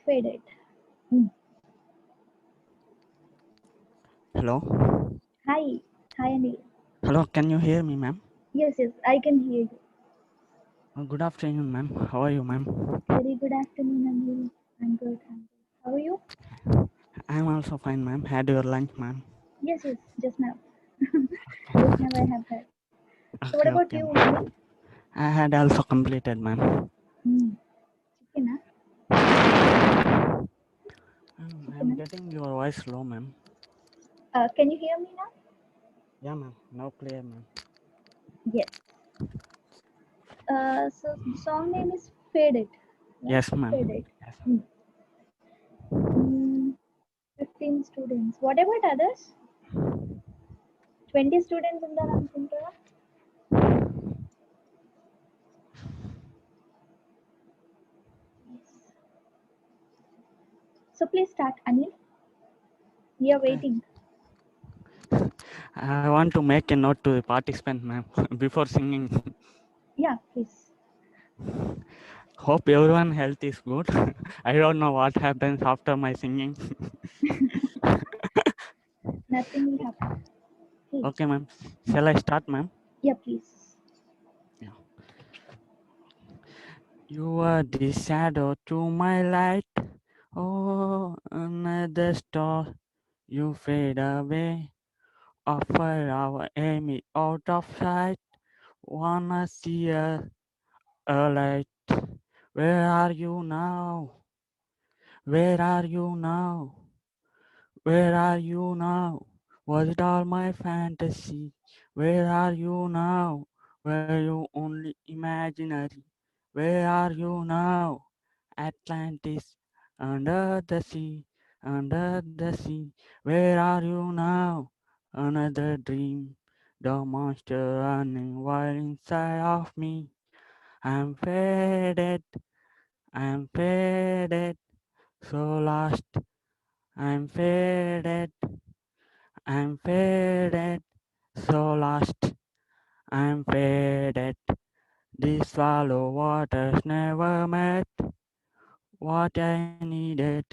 Faded. Mm. Hello. Hi. Hi, Anil. Hello, can you hear me, ma'am? Yes, I can hear you. Good afternoon, ma'am. How are you, ma'am? Very good afternoon, Anil. I'm good. How are you? I'm also fine, ma'am. Had your lunch, ma'am? Yes, just now. Just now Okay, I have heard. So what okay, about okay. you, Anil? I had also completed, ma'am. Mm. Chicken, huh? I'm Chicken, getting your voice low, ma'am. Can you hear me now? Yeah, ma'am. Now clear, ma'am. Yes. So the song name is Faded, right? Yes, ma'am. Faded. Yes. Mm. Mm. 15 students. What about others? 20 students ఉన్నారు అనుకుంటారా? Yes. So please start, Anil. We are Okay. waiting. I want to make a note to the participant, ma'am, before singing. Yeah, please. Hope everyone health is good. I don't know what happens after my singing. Nothing will happen. Okay. Okay, ma'am. Shall I start, ma'am? Yeah, please. Yeah. You are the shadow to my light. Oh, another star, you fade away. Offer our aim out of sight. Wanna see a light. Where are you now? Where are you now? Where are you now? Was it all my fantasy? Where are you now? Were you only imaginary? Where are you now? Atlantis, under the sea, under the sea. Where are you now? Another dream, the monster running wild inside of me. I'm faded, I'm faded, so lost. I'm faded, I'm faded, so lost. I'm faded. These swallow waters never met what I needed.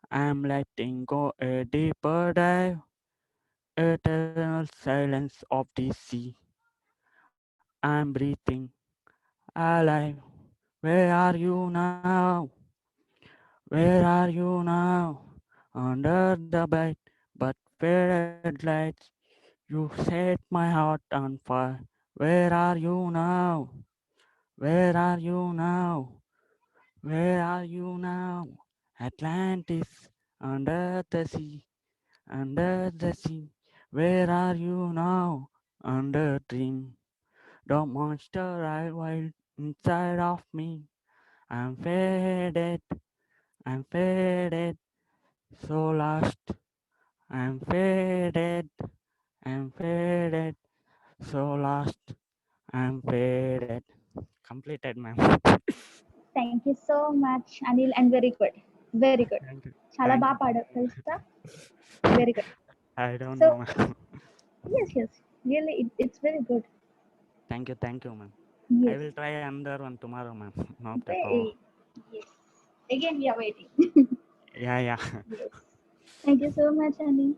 I'm letting go a deeper dive, eternal silence of the sea. I'm breathing alive. Where are you now? Where are you now? Under the bright but faded lights, you set my heart on fire. Where are you now? Where are you now? Where are you now? Atlantis, under the sea, under the sea. Where are you now? Under dream. The monster I wild inside of me. I'm faded, I'm faded, so lost. I'm faded, I'm faded, so lost. I'm faded. Completed, ma'am. Thank you so much, Anil, and very good. Very good. Thank you. చాలా Thank you. బాగా పాడారు తెలుసా? Very good. I don't So, know, ma'am. yes. Really, it's very good. Thank you, ma'am. I Yes. will try another one tomorrow, ma'am. No problem. Okay. Yes. Again, we are waiting. Yeah, yeah. Yes. Thank you so much, Anil.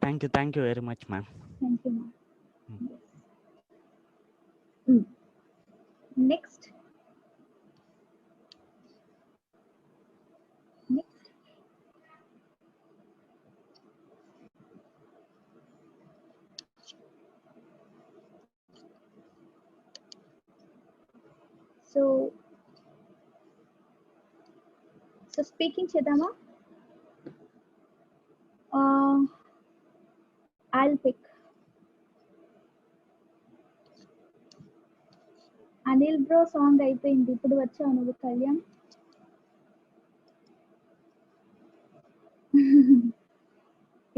Thank you very much, ma'am. Thank you, ma'am. Mm. Yes. Mm. Next. Next. So, speaking Chedama, I'll pick Anil bro song అయిపోయింది. ఇప్పుడు వచ్చావు నువ్వు కళ్యాణ్.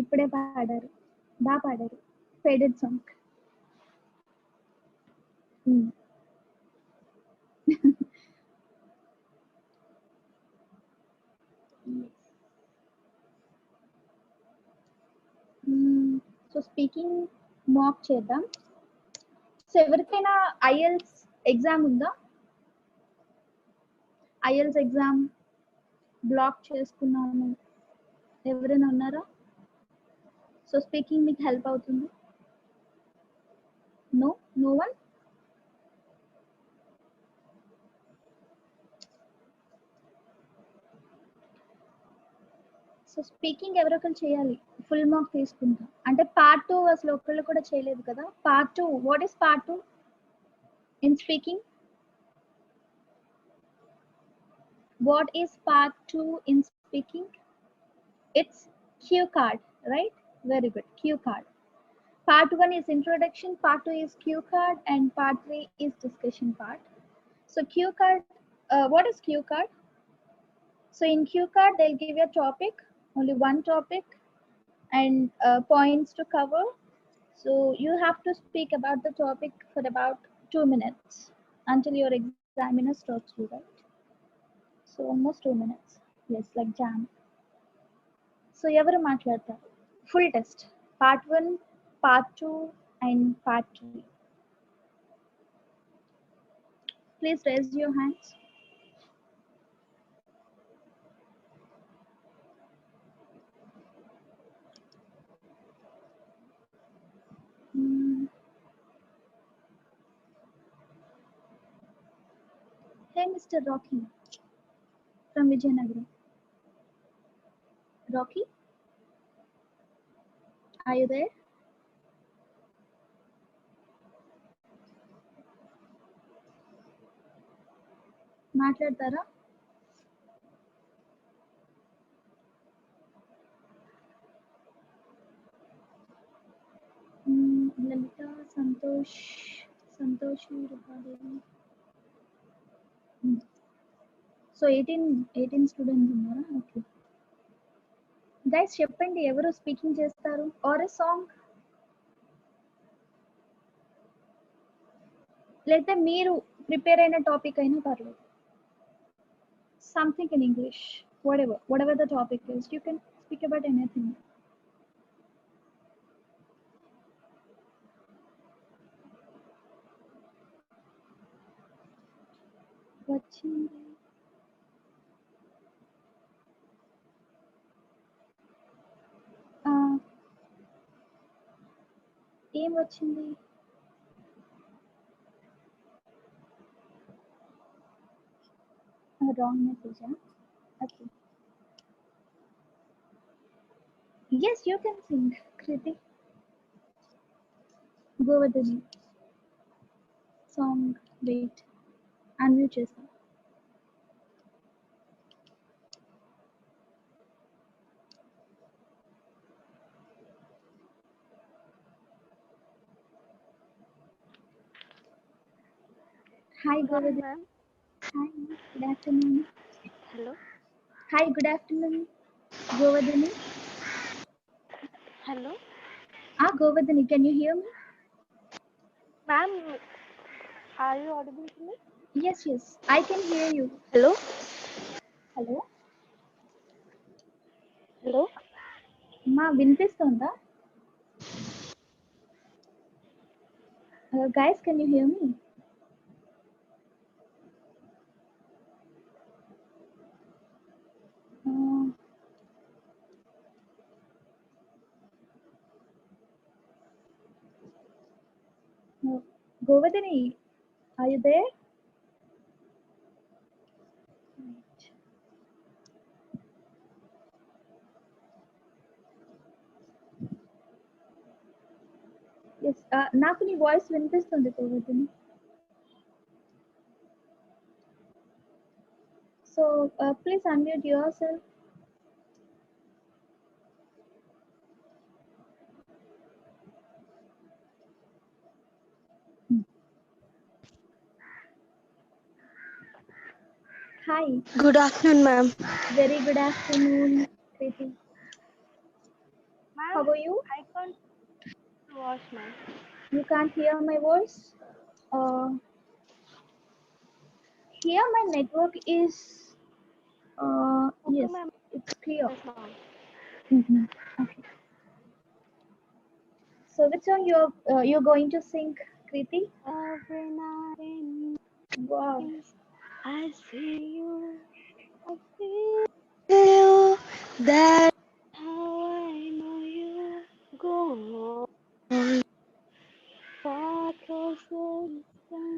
ఇప్పుడే పాడారు. బాగా పాడారు. Faded song. So speaking mock చేద్దాం. So ఎవరికైనా ఐఎల్స్ ఎగ్జామ్ ఉందా? ఐఎల్స్ ఎగ్జామ్ బ్లాక్ చేసుకున్నాను. ఎవరైనా ఉన్నారా? సో స్పీకింగ్ మీకు హెల్ప్ అవుతుంది? No one. సో స్పీకింగ్ ఎవరొకరు చేయాలి, ఫుల్ మార్క్ తీసుకుంటాం. అంటే పార్ట్ 2 అసలు ఒక్కళ్ళు కూడా చేయలేదు కదా. Part 2, what is part 2 in speaking? What is part 2 in speaking? It's cue card, right? Very good. Cue card. Part 1 is introduction, part 2 is cue card, and part 3 is discussion part. So cue card, what is cue card? So in cue card, they'll give you a topic, only one topic, and points to cover. So you have to speak about the topic for about 2 minutes until your examiner stops you, right? So almost 2 minutes. Yes, like jam. So ఎవరు మాట్లాడతారు? Full test part 1, part 2 and part 3. Please rise your hands. Hey Mr. Rocky from Vijayanagaram. Rocky, are you there? మాట్లాడతారా? లలిత, Santoshi, Roopa Devi. So 18 students ఉన్నారా? Okay guys, చెప్పండి ఎవరు speaking చేస్తారు? Are a song, లేదా మీరు prepare అయిన టాపిక్ అయినా పర్లేదు. Something in English, whatever the topic is, you can speak about anything. వచ్చింది. ఏం వచ్చింది? Wrong message. Okay, yes you can sing. Kriti, Govardhani song. Wait, unmute చేస్తా. Hi Govardhani. Ma'am. Hi, good afternoon. Hello. Hi, good afternoon Govardhani. Hello. Govardhani, can you hear me? Ma'am, are you audible to me? Yes, I can hear you. Hello. Hello. Hello. మా వినిపిస్తుందా? Guys, can you hear me? Govardhani, are you there? Yes, నాకు నీ voice వినిపిస్తుంది Govardhani. So please unmute yourself. Hi. Good afternoon, ma'am. Very good afternoon, Kriti. How are you? I can't watch, ma'am. You can't hear my voice? Here my network is Okay, yes, ma'am. it's clear. Yes, ma'am. Okay. So which song you're going to sing, Kriti? Every night Wow. I see you. I feel that how I know you go on far closer than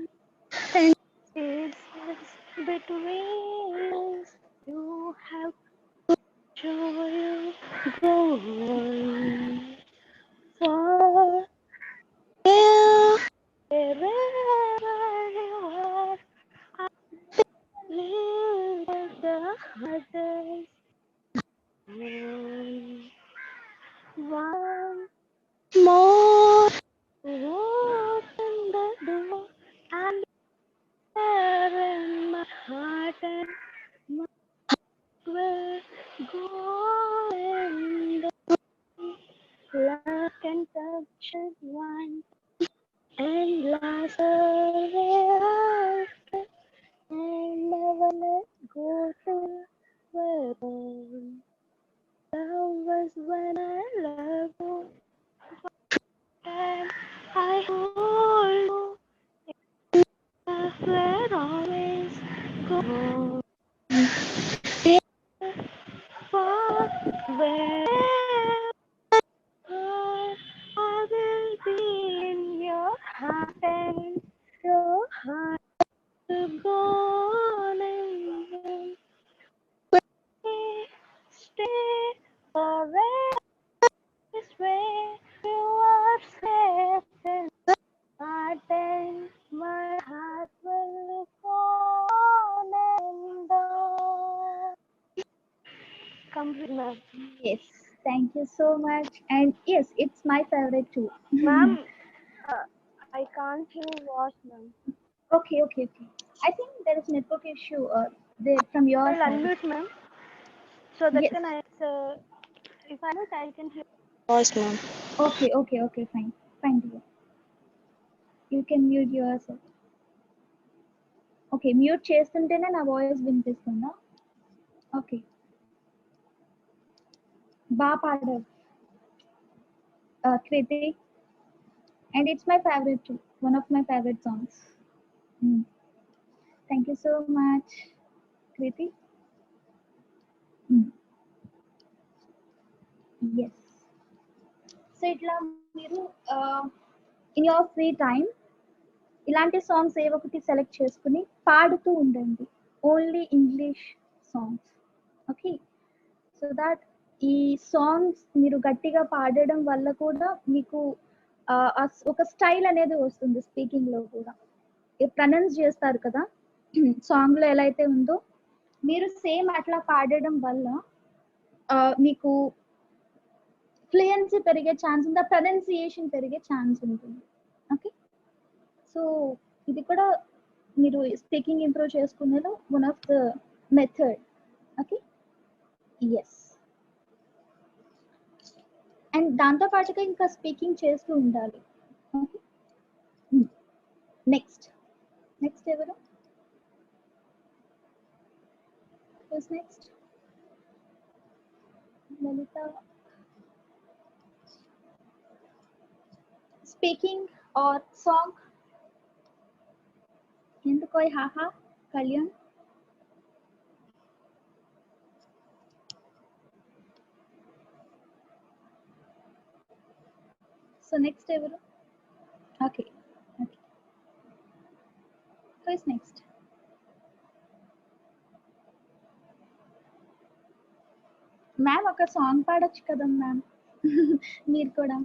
it's between us. You have show you go on far wherever you are. I live the hardest one more open the door and there in my heart and my will go and love can touch it one and last away after and never let go till we're gone. Love was when I loved you and I hold you. We're always gone. Far where I will be in your heart and your heart to go and stay forever this way. You are safe in my heart and my heart will go on and on. Complete, ma'am. Yes, thank you so much. And yes, it's my favorite too. Ma'am, I can't hear voice, ma'am. Okay. I think there is network issue there from your I'll side. unmute, ma'am. So that Yes. can I, if I mute, I can hear voice, ma'am. Okay, fine, dear. You can mute yourself. Okay, mute చేస్తుంటేనే నా voice వినిపిస్తుందా? Okay, బాగా పాడారు Kriti, and it's my favorite too, one of my favorite songs. Thank you so much, Kriti. Yes. So itla మీరు in your free time ఇలాంటి songs ఏవో ఒకటి select చేసుకుని పాడుతూ ఉండండి, only English songs. Okay, so that ఈ సాంగ్స్ మీరు గట్టిగా పాడడం వల్ల కూడా మీకు ఒక స్టైల్ అనేది వస్తుంది స్పీకింగ్ లో కూడా. ప్రొనౌన్స్ చేస్తారు కదా సాంగ్ లో ఎలా అయితే ఉందో, మీరు సేమ్ అట్లా పాడడం వల్ల మీకు ఫ్లూయెన్సీ పెరిగే ఛాన్స్ ఉంది, ప్రొనౌన్సియేషన్ పెరిగే ఛాన్స్ ఉంటుంది. ఓకే, సో ఇది కూడా మీరు స్పీకింగ్ ఇంప్రూవ్ చేసుకునేలో one of the method. Okay, yes. And దాంతో పాటుగా ఇంకా స్పీకింగ్ చేస్తూ ఉండాలి. ఓకే, నెక్స్ట్ ఎవరు? Next Lalitha. Speaking or song? ఎందుకో హాహా కళ్యాణ్. సో నెక్స్ట్ ఎవరు? Okay, who is next? Ma'am ఒక సాంగ్ పాడొచ్చు కదా మ్యామ్ మీరు కూడా.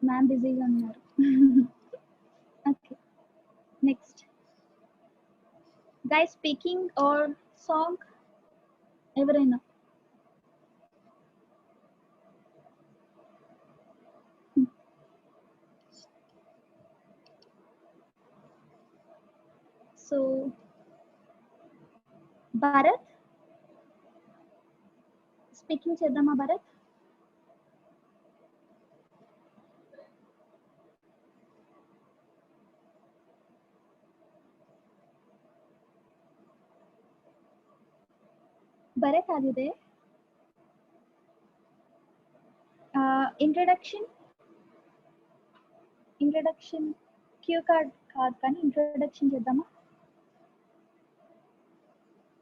మ్యామ్ బిజీగా ఉన్నారు. Okay, next guys, speaking or song ఎవరైనా? సో భరత్, స్పీకింగ్ చేద్దామా Bharat? Bharat, are you there? Introduction cue card కాదు కానీ ఇంట్రడక్షన్ చేద్దామా?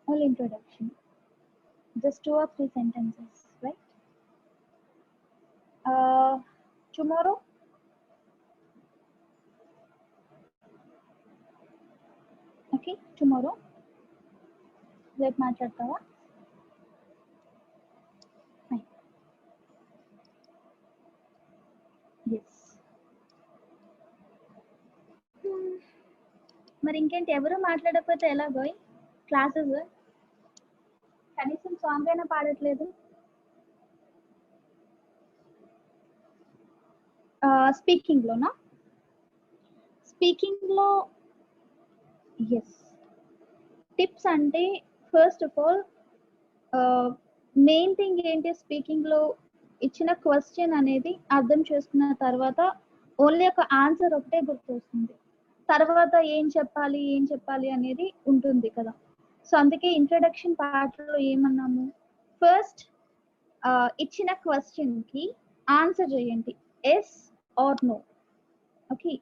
Only introduction. Just 2 or 3 sentences, right? Tomorrow? Okay, tomorrow. రేపు మాట్లాడతావా? Fine. Yes. మరి ఇంకేంటి, ఎవరు మాట్లాడకపోతే ఎలా గోయ్ క్లాసెస్? కనీసం సాంగ్ అయినా పాడట్లేదు. స్పీకింగ్లోనా? స్పీకింగ్లో ఎస్. టిప్స్ అంటే first of all main thing ఏంటి, స్పీకింగ్లో ఇచ్చిన క్వశ్చన్ అనేది అర్థం చేసుకున్న తర్వాత ఓన్లీ ఒక ఆన్సర్ ఒకటే గుర్తొస్తుంది, తర్వాత ఏం చెప్పాలి అనేది ఉంటుంది కదా. సో అందుకే ఇంట్రడక్షన్ పార్ట్లో ఏమన్నాము, ఫస్ట్ ఇచ్చిన క్వశ్చన్కి ఆన్సర్ చేయండి, yes or no. Okay,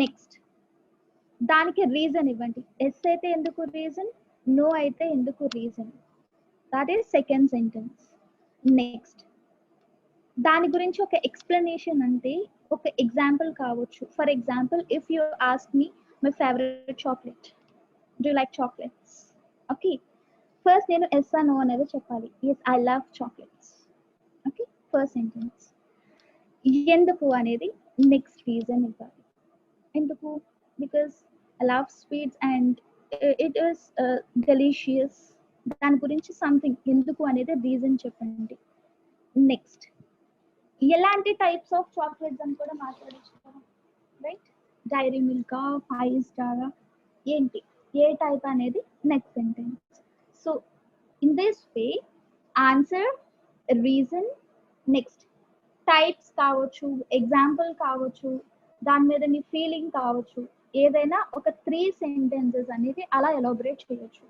next దానికి రీజన్ ఇవ్వండి. ఎస్ అయితే ఎందుకు రీజన్, నో అయితే ఎందుకు reason. That is second sentence. Next దాని గురించి ఒక ఎక్స్ప్లెనేషన్, అంటే ఒక ఎగ్జాంపుల్ కావచ్చు. For example, if you ask me my favourite chocolate, do you like chocolates? Okay, first నేను ఎస్ ఆర్ నో అనేది చెప్పాలి. Yes, I love chocolates. Okay, first sentence. ఎందుకు అనేది నెక్స్ట్ రీజన్ ఇవ్వాలి. ఎందుకు? Because I love sweets and it is delicious. దాని గురించి something ఎందుకు అనేది రీజన్ చెప్పండి. నెక్స్ట్ ఎలాంటి టైప్స్ ఆఫ్ చాక్లెట్స్ అని కూడా మాట్లాడచ్చు కదా, రైట్? డైరీ మిల్కా, 5 స్టారా, ఏంటి, ఏ టైప్ అనేది next sentence. So in this way answer, reason, next types కావచ్చు, ఎగ్జాంపుల్ కావచ్చు, దాని మీద నీ ఫీలింగ్ కావచ్చు, ఏదైనా ఒక 3 సెంటెన్సెస్ అనేది అలా ఎలాబరేట్ చేయొచ్చు.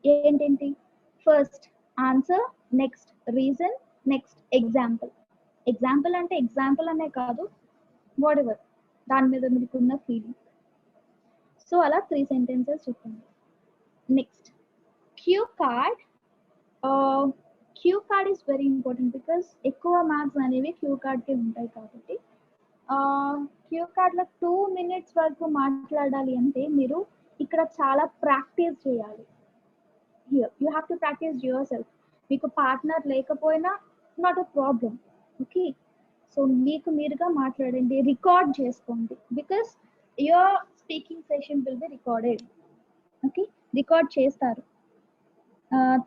ఏంటేంటి? First answer, next reason, next example. Example అంటే ఎగ్జాంపుల్ అనే కాదు, వాట్ ఎవర్ దాని మీద మీకున్న ఫీలింగ్. సో అలా 3 సెంటెన్సెస్ చెప్పండి. Next cue card. Cue card is very important because ఎక్కువ మార్క్స్ అనేవి క్యూ కార్డ్కి ఉంటాయి కాబట్టి క్యూ కార్డ్లో 2 minutes వరకు మాట్లాడాలి అంటే మీరు ఇక్కడ చాలా ప్రాక్టీస్ చేయాలి. Here you have to practice your self. మీకు పార్ట్నర్ లేకపోయినా not a problem. Okay, so మీకు మీరుగా మాట్లాడండి, రికార్డ్ చేసుకోండి, because your speaking session will be recorded. Okay, record చేస్తారు.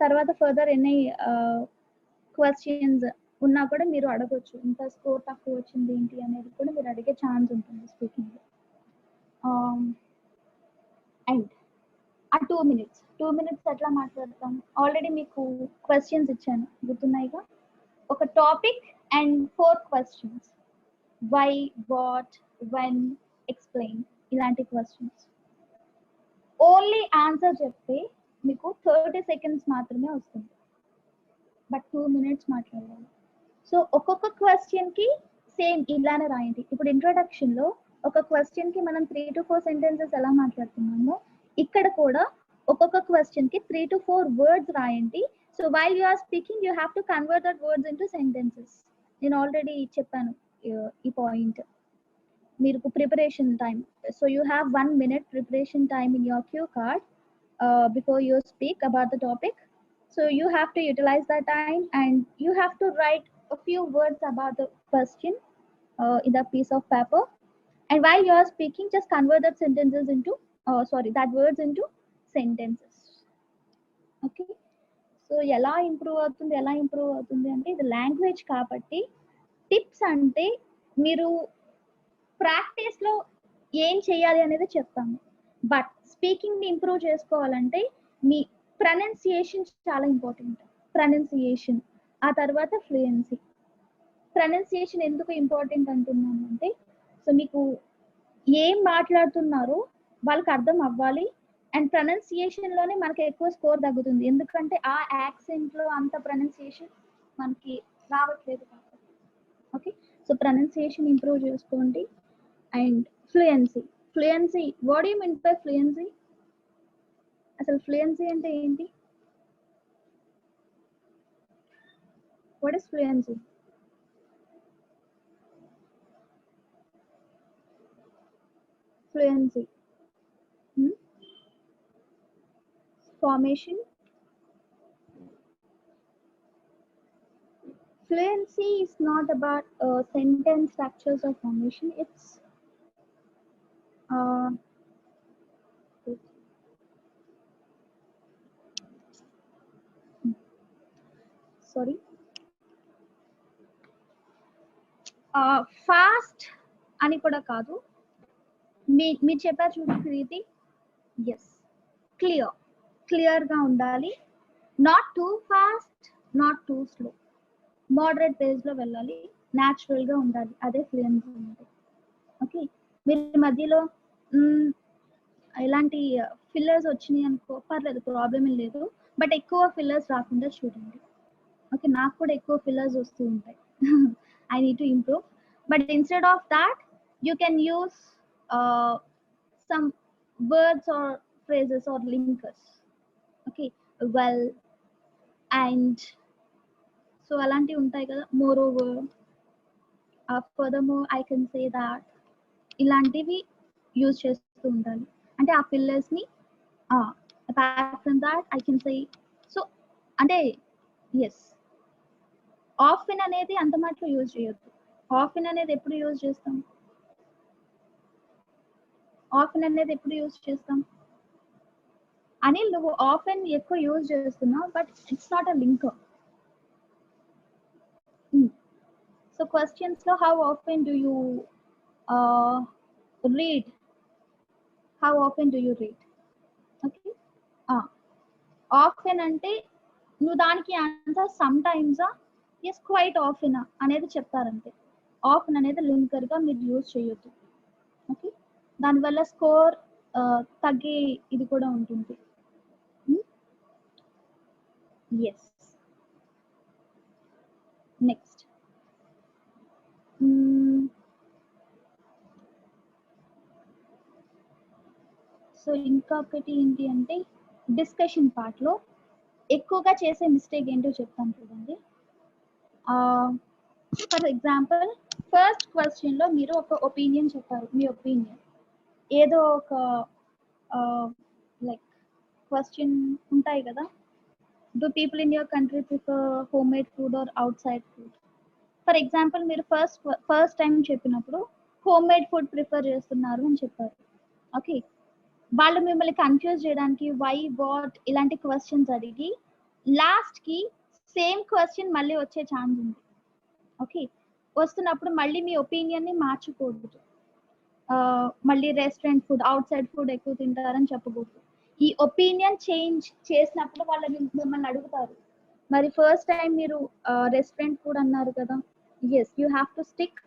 తర్వాత ఫర్దర్ ఎన్ని క్వశ్చన్స్ ఉన్నా కూడా మీరు అడగొచ్చు, ఇంత స్కోర్ తక్కువ వచ్చింది ఏంటి అనేది కూడా మీరు అడిగే ఛాన్స్ ఉంటుంది స్పీకింగ్లో. అండ్ ఆ 2 minutes ఎట్లా మాట్లాడతాం? ఆల్రెడీ మీకు క్వశ్చన్స్ ఇచ్చాను, గుర్తున్నాయిగా. ఒక topic and 4 questions. Why, what, when, explain, ఇలాంటి క్వశ్చన్స్. ఓన్లీ ఆన్సర్ చెప్తే మీకు 30 seconds మాత్రమే వస్తుంది, బట్ 2 minutes మాట్లాడాలి. సో ఒక్కొక్క క్వశ్చన్కి సేమ్ ఇలానే రాయండి. ఇప్పుడు ఇంట్రొడక్షన్లో ఒక క్వశ్చన్కి మనం 3 to 4 sentences ఎలా మాట్లాడుతున్నామో, ఇక్కడ కూడా ఒక్కొక్క క్వశ్చన్కి 3 to 4 words రాయండి. So while you are speaking you have to convert that words into sentences. నేను ఆల్రెడీ చెప్పాను ఈ పాయింట్. మీరు preparation time, so you have 1 minute preparation time in your cue card before you speak about the topic. So you have to utilize that time and you have to write a few words about the question in the piece of paper. And while you are speaking, just convert that sentences into that words into sentences. Okay, so ఎలా improve అవుతుంది అంటే ఇది language కాబట్టి. Tips అంటే మీరు ప్రాక్టీస్లో ఏం చేయాలి అనేది చెప్తాము, బట్ స్పీకింగ్ని ఇంప్రూవ్ చేసుకోవాలంటే మీ ప్రొనౌన్సియేషన్ చాలా ఇంపార్టెంట్. ప్రొనౌన్సియేషన్, ఆ తర్వాత ఫ్లూయెన్సీ. ప్రొనౌన్సియేషన్ ఎందుకు ఇంపార్టెంట్ అంటున్నాను అంటే, సో మీకు ఏం మాట్లాడుతున్నారో వాళ్ళకి అర్థం అవ్వాలి, అండ్ ప్రొనౌన్సియేషన్లోనే మనకి ఎక్కువ స్కోర్ తగ్గుతుంది, ఎందుకంటే ఆ యాక్సెంట్లో అంత ప్రొనౌన్సియేషన్ మనకి రావట్లేదు కాబట్టి. ఓకే, సో ప్రొనౌన్సియేషన్ ఇంప్రూవ్ చేసుకోండి. And fluency. What do you mean by fluency? అసలు ఫ్లూయెన్సీ అంటే ఏంటి? What is fluency? Fluency formation. Fluency is not about sentence structures or formation. It's sorry. Fast అని కూడా కాదు. మీరు చెప్పారు చూడు ప్రీతి. ఎస్, క్లియర్గా ఉండాలి. Not too fast, not too slow, moderate పేజ్లో వెళ్ళాలి, న్యాచురల్గా ఉండాలి. అదే ఫ్లూయెన్సీ అంటే. ఓకే, మీరు మధ్యలో ఇలాంటి ఫిల్లర్స్ వచ్చినాయి అనుకో, పర్లేదు, ప్రాబ్లం ఏం లేదు. బట్ ఎక్కువ ఫిల్లర్స్ రాకుండా చూడండి. ఓకే, నాకు కూడా ఎక్కువ ఫిల్లర్స్ వస్తూ ఉంటాయి. I need to improve. But instead of that you can use some words or phrases or linkers. Okay, well, and so alanti untayi kada. Moreover, furthermore, I can say that ilantivi use chestu undali. Ante aa pillars ni apart from that I can say, so ante yes, often అనేది అంత మాత్రం use చేయొద్దు. often అనేది ఎప్పుడు use చేస్తాం? Often అనేది ఎప్పుడు use చేస్తాం? అనిల్, నువ్వు ఆఫెన్ ఎక్కువ యూజ్ చేస్తున్నావు, but it's not a linker. So questions లో how often do you read? How often do you read? Okay, often అంటే నువ్వు దానికి ఆన్సర్ సమ్ టైమ్సా, ఎస్, క్వైట్ ఆఫెనా అనేది చెప్తారంతే. ఆఫెన్ అనేది లింకర్ గా మీరు యూజ్ చేయొద్దు. ఓకే, దానివల్ల స్కోర్ తగ్గే ఇది కూడా ఉంటుంది. ఎస్, నెక్స్ట్ సో ఇంకొకటి ఏంటి అంటే డిస్కషన్ పార్ట్లో ఎక్కువగా చేసే మిస్టేక్ ఏంటో చెప్తాను చూడండి. ఫర్ ఎగ్జాంపుల్, ఫస్ట్ క్వశ్చన్లో మీరు ఒక ఒపీనియన్ చెప్పారు. మీ ఒపీనియన్ ఏదో ఒక లైక్ క్వశ్చన్ ఉంటాయి కదా, do people in your country prefer homemade food or outside food? For example, మీరు ఫస్ట్ టైం చెప్పినప్పుడు హోమ్ మేడ్ ఫుడ్ ప్రిఫర్ చేస్తున్నారు అని చెప్పారు. ఓకే, వాళ్ళు మిమ్మల్ని కన్ఫ్యూజ్ చేయడానికి వై, వాట్ ఇలాంటి క్వశ్చన్స్ అడిగి లాస్ట్కి సేమ్ క్వశ్చన్ మళ్ళీ వచ్చే ఛాన్స్ ఉంది. ఓకే, వస్తున్నప్పుడు మళ్ళీ మీ ఒపీనియన్ని మార్చకూడదు. మళ్ళీ restaurant food, out side food ఎక్కువ తింటారని చెప్పకూడదు. ఈ ఒపీనియన్ చేంజ్ చేసినప్పుడు వాళ్ళని మిమ్మల్ని అడుగుతారు, మరి ఫస్ట్ టైం మీరు రెస్టారెంట్ ఫుడ్ అన్నారు కదా. Yes, you have to stick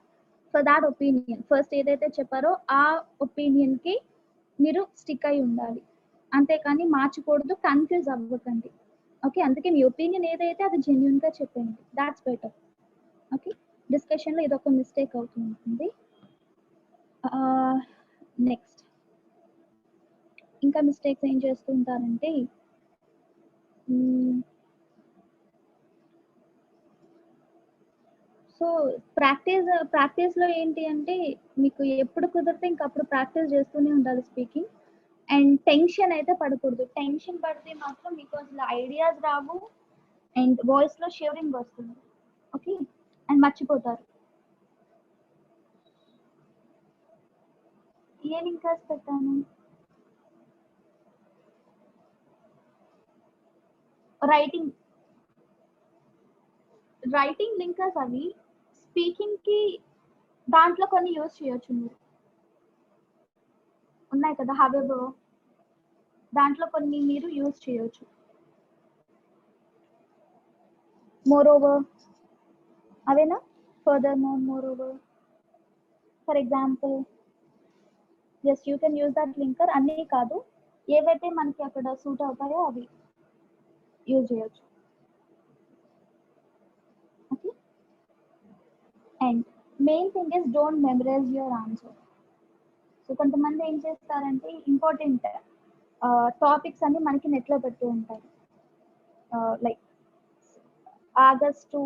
for that opinion. First ఏదైతే చెప్పారో ఆ ఒపీనియన్కి మీరు స్టిక్ అయి ఉండాలి, అంతేకాని మార్చకూడదు. కన్ఫ్యూజ్ అవ్వకండి. ఓకే, అందుకే మీ ఒపీనియన్ ఏదైతే అది జెన్యున్గా చెప్పండి. That's better. ఓకే, డిస్కషన్లో ఇదొక మిస్టేక్ అవుతుంది. నెక్స్ట్ ఇంకా మిస్టేక్స్ ఏం చేస్తూ ఉంటారంటే, సో ప్రాక్టీస్లో ఏంటి అంటే మీకు ఎప్పుడు కుదిరితే ఇంకప్పుడు ప్రాక్టీస్ చేస్తూనే ఉండాలి స్పీకింగ్. అండ్ టెన్షన్ అయితే పడకూడదు. టెన్షన్ పడితే మాత్రం మీకు అసలు ఐడియాస్ రావు అండ్ వాయిస్లో షివరింగ్ వస్తుంది. ఓకే, అండ్ మర్చిపోతారు. ఏ లింకర్స్ పెట్టాను? రైటింగ్ లింకర్స్ అవి స్పీకింగ్ కి దాంట్లో కొన్ని యూజ్ చేయొచ్చు. మీరు ఉన్నాయి కదా, హవెవర్, దాంట్లో కొన్ని మీరు యూజ్ చేయొచ్చు. మోరోవర్ అవేనా? Furthermore, moreover, for example, yes, you can use that linker. అన్నీ కాదు, ఏవైతే మనకి అక్కడ సూట్ అవుతాయో అవి యూజ్ చేయొచ్చు. Okay, and main thing is don't memorise your answer. So కొంతమంది ఏం చేస్తారంటే ఇంపార్టెంట్ టాపిక్స్ అన్ని మనకి నెట్లో పెడుతూ ఉంటారు. లైక్ ఆగస్టు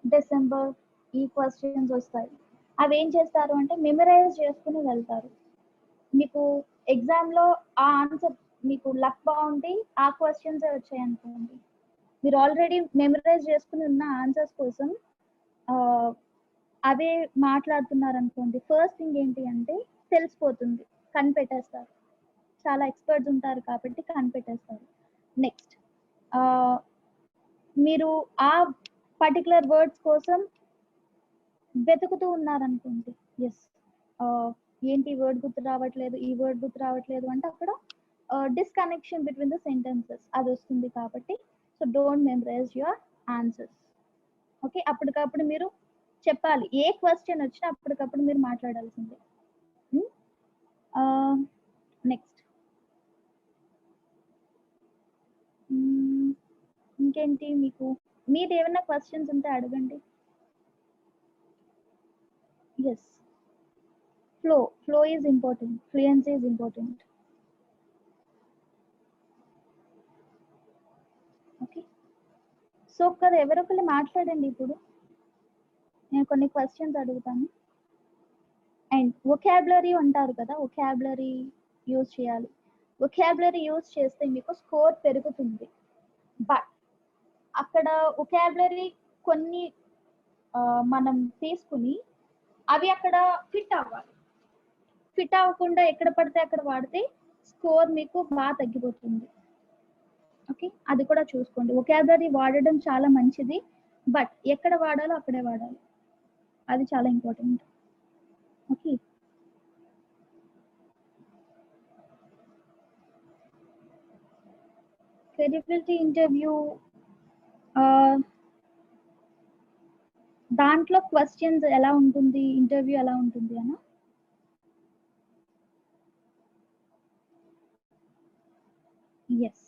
డిసెంబర్ ఈ క్వశ్చన్స్ వస్తాయి. అవి ఏం చేస్తారు అంటే మెమరైజ్ చేసుకుని వెళ్తారు. మీకు ఎగ్జామ్లో ఆ ఆన్సర్ మీకు లక్ బాగుండి ఆ క్వశ్చన్స్ వచ్చాయి అనుకోండి, మీరు ఆల్రెడీ మెమరైజ్ చేసుకుని ఉన్న ఆన్సర్స్ కోసం అవే మాట్లాడుతున్నారు అనుకోండి, ఫస్ట్ థింగ్ ఏంటి అంటే తెలిసిపోతుంది, కనిపెట్టేస్తారు. చాలా ఎక్స్పర్ట్స్ ఉంటారు కాబట్టి కనిపెట్టేస్తారు. నెక్స్ట్ మీరు ఆ పర్టికులర్ వర్డ్స్ కోసం వెతుకుతూ ఉన్నారనుకోండి, ఎస్ ఏంటి వర్డ్ గుర్తు రావట్లేదు, ఈ వర్డ్ గుర్తు రావట్లేదు అంటే అక్కడ డిస్కనెక్షన్ బిట్వీన్ ద సెంటెన్సెస్ అది వస్తుంది. కాబట్టి so don't memorise your answers. Okay, అప్పటికప్పుడు మీరు చెప్పాలి. ఏ క్వశ్చన్ వచ్చినా అప్పటికప్పుడు మీరు మాట్లాడాల్సిందే. నెక్స్ట్ ఇంకేంటి, మీకు మీరు ఏమైనా క్వశ్చన్స్ ఉంటే అడగండి. Yes, flow is important, fluency is important. Okay, so కదా ఎవరొకరు మాట్లాడండి. ఇప్పుడు నేను కొన్ని క్వశ్చన్స్ అడుగుతాను. అండ్ వొకాబులరీ అంటారు కదా, వొకాబులరీ యూజ్ చేయాలి. వొకాబులరీ యూజ్ చేస్తే మీకు స్కోర్ పెరుగుతుంది. బట్ అక్కడ వొకాబులరీ కొన్ని మనం తీసుకుని అవి అక్కడ ఫిట్ అవ్వాలి. ఫిట్ అవ్వకుండా ఎక్కడ పడితే అక్కడ వాడితే స్కోర్ మీకు బాగా తగ్గిపోతుంది. ఓకే, అది కూడా చూసుకోండి. వొకాబులరీ వాడడం చాలా మంచిది, బట్ ఎక్కడ వాడాలో అక్కడే వాడాలి, అది చాలా ఇంపార్టెంట్. ఓకే, క్రెడిబిలిటీ ఇంటర్వ్యూ దాంట్లో క్వశ్చన్స్ ఎలా ఉంటుంది, ఇంటర్వ్యూ ఎలా ఉంటుంది అన్న? ఎస్,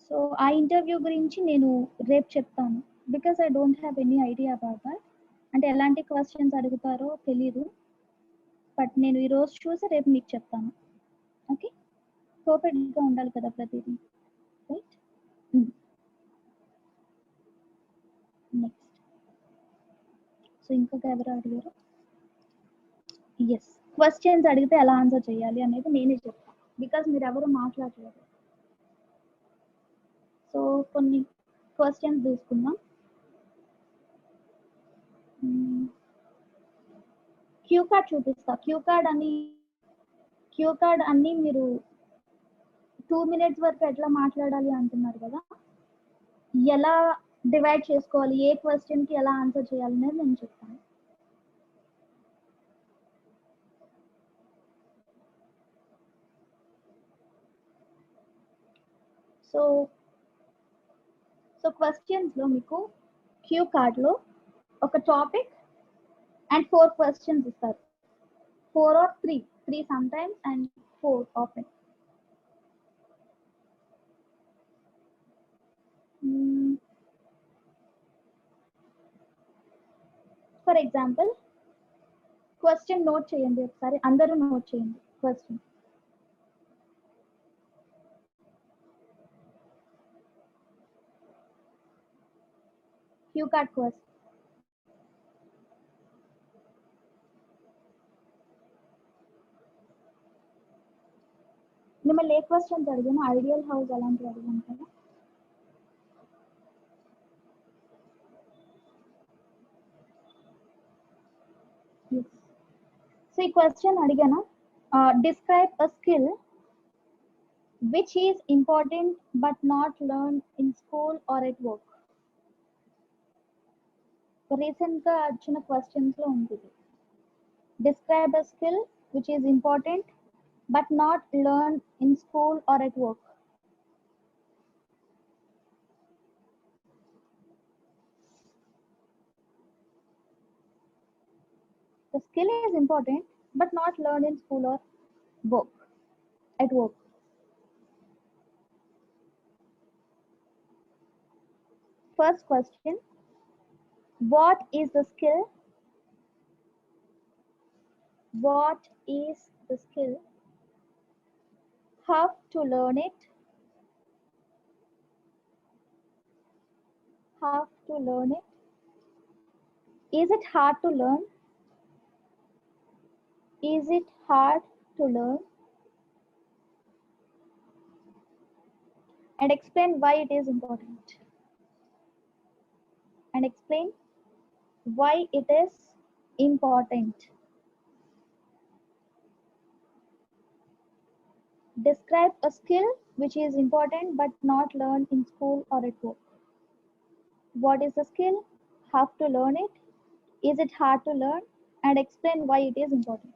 సో ఆ ఇంటర్వ్యూ గురించి నేను రేపు చెప్తాను. Because I don't have any idea about that. అంటే ఎలాంటి క్వశ్చన్స్ అడుగుతారో తెలీదు, బట్ నేను ఈరోజు చూసి రేపు మీకు చెప్తాను. ఓకే, పర్ఫెక్ట్గా ఉండాలి కదా ప్రతిదీ, రైట్? నెక్స్ట్, సో ఇంకొక ఎవరు అడిగారు? ఎస్, క్వశ్చన్స్ అడిగితే ఎలా ఆన్సర్ చేయాలి అనేది నేనే చెప్తాను, బికాస్ మీరు ఎవరు మాట్లాడలేదు. సో కొన్ని క్వశ్చన్స్ తీసుకుందాం. క్యూ కార్డ్ చూపిస్తా. క్యూ కార్డ్ అన్ని మీరు 2 minutes వరకు ఎట్లా మాట్లాడాలి అంటున్నారు కదా, ఎలా డివైడ్ చేసుకోవాలి, ఏ క్వశ్చన్ కి ఎలా ఆన్సర్ చేయాలి అనేది నేను చెప్తాను. సో క్వశ్చన్స్ లో మీకు క్యూ కార్డ్ లో ఒక టాపిక్ అండ్ 4 క్వశ్చన్స్ ఇస్తారు. 4 or 3 sometimes and 4 often. For example question note చేయండి ఒకసారి, అందరూ నోట్ చేయండి క్వశ్చన్. Queue card question. మిమ్మల్ని ఏ క్వశ్చన్స్ అడిగాను? ఐడియల్ హౌస్ అలాంటివి అడిగాను కదా. సో ఈ క్వశ్చన్ అడిగాను, describe a skill which is important but not learned in school or at work. Recent గా వచ్చిన క్వశ్చన్స్ లో ఉంటుంది. Describe a skill which is important but not learned in school or at work. The skill is important but not learned in school or work, at work. First question, what is the skill What is the skill? How to learn it? How to learn it? Is it hard to learn? Is it hard to learn? And explain why it is important. And explain why it is important. Describe a skill which is important but not learned in school or at work. What is the skill? How to learn it? Is it hard to learn? And explain why it is important.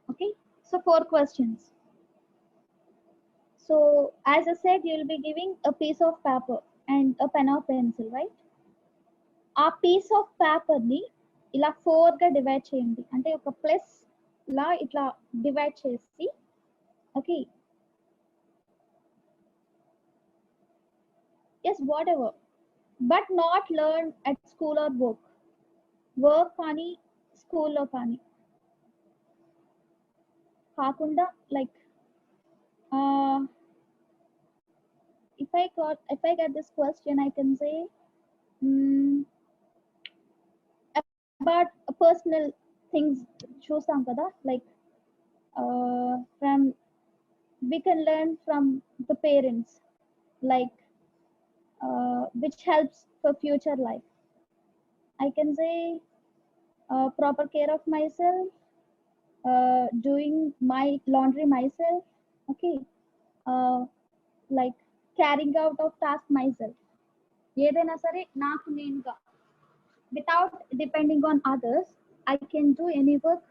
Okay, so 4 questions. So as I said, you will be giving a piece of paper and a pen or pencil, right? ఆ piece of పేపర్ని ఇలా 4గా divide చేయండి. అంటే ఒక plus లా ఇట్లా divide చేసి, okay, yes whatever, but not learn at school or work కానీ స్కూల్లో కానీ కాకుండా, like if I get this question, I can say about personal things చూసాం కదా, like from we can learn from the parents, like which helps for future life. I can say proper care of myself, doing my laundry myself, okay, like carrying out of task myself. ఏదైనా సరే నాకు నేనుగా, without depending on others, I can do any work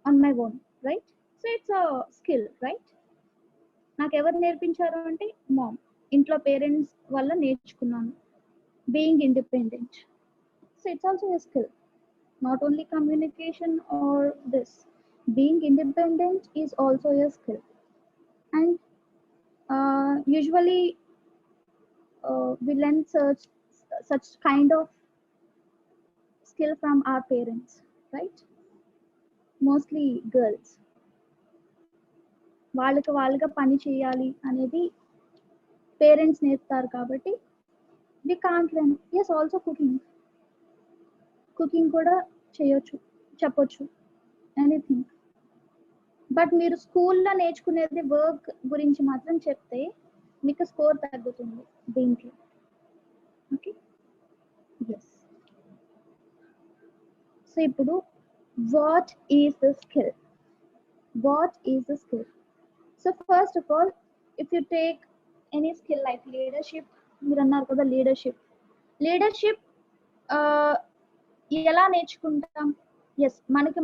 on my own, right? So it's a skill, right? నాకు ఎవరు నేర్పించారు అంటే ma'am, ఇంట్లో parents వల్ల నేర్చుకున్నాను, being independent. So it's also a skill, not only communication or this, being independent is also a skill. And usually we learn such kind of skill from our parents, right? Mostly girls, వాళ్ళుగా పని చేయాలి అనేది parents నేర్పుతారు కాబట్టి we can't learn. Yes, also cooking కూడా చేయొచ్చు, చెప్పొచ్చు, anything. But మీరు స్కూల్లో నేర్చుకునేది వర్క్ గురించి మాత్రం చెప్తే మీకు స్కోర్ తగ్గుతుంది దీంట్లో. Okay, yes. సో ఇప్పుడు what is the skill? What is the skill? So first of all, if you take any skill like leadership, మీరు అన్నారు కదా లీడర్షిప్ ఎలా నేర్చుకుంటాం? ఎస్,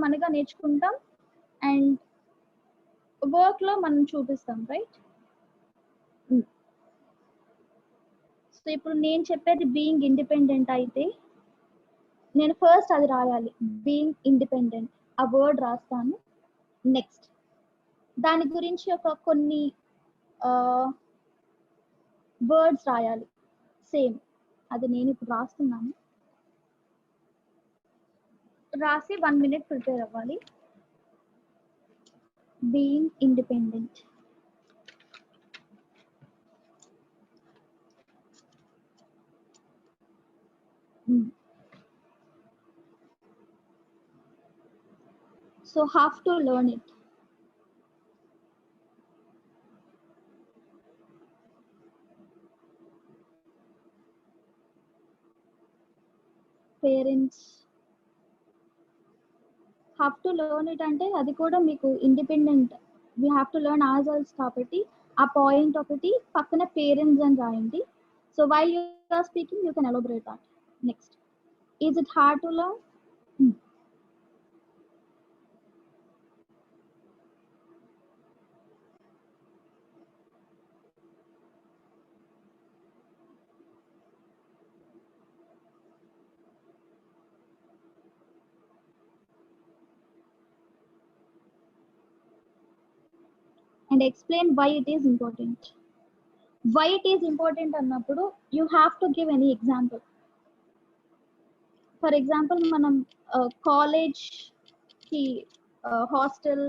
మనగా నేర్చుకుంటాం అండ్ వర్క్ లో మనం చూపిస్తాం, రైట్? సో ఇప్పుడు నేను చెప్పేది బీయింగ్ ఇండిపెండెంట్ అయితే నేను ఫస్ట్ అది రాయాలి, బీయింగ్ ఇండిపెండెంట్, ఆ వర్డ్ రాస్తాను. నెక్స్ట్ దాని గురించి ఒక కొన్ని వర్డ్స్ రాయాలి, సేమ్ అది నేను ఇప్పుడు రాస్తున్నాను. రాసి 1 minute ప్రిపేర్ అవ్వాలి. Being independent. So have to learn it. Parents have to learn it అంటే అది కూడా మీకు independent, we have to learn ourselves కాబట్టి ఆ పాయింట్ ఒకటి పక్కన పేరెంట్స్ అని రాయండి. So while you are speaking you can elaborate that. Next, is it hard to learn? And explain why it is important. Why it is important అన్నప్పుడు you have to give any example. For example మనం కాలేజ్కి hostel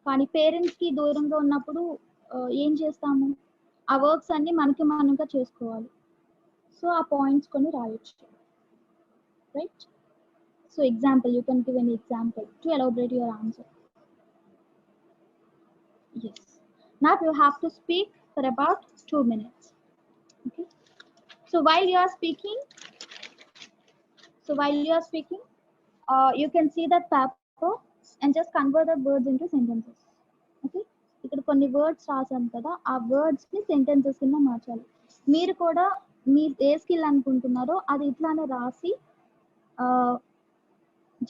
కానీ పేరెంట్స్కి దూరంగా ఉన్నప్పుడు ఏం చేస్తాము, ఆ వర్క్స్ అన్ని మనకి మనంగా చేసుకోవాలి. సో ఆ పాయింట్స్ కొన్ని రాయొచ్చు, right? So example, you can give an example to elaborate your answer. Yes. Now you have to speak for about 2 minutes. Okay. So while you are speaking, you can see that paper and just convert the words into sentences. Okay. ఇక్కడ కొన్ని words రాసాం కదా, ఆ words ని sentences కింద మార్చాలి. మీరు కూడా మీరు ఏ స్కిల్ అనుకుంటున్నారో అది ఇట్లానే రాసి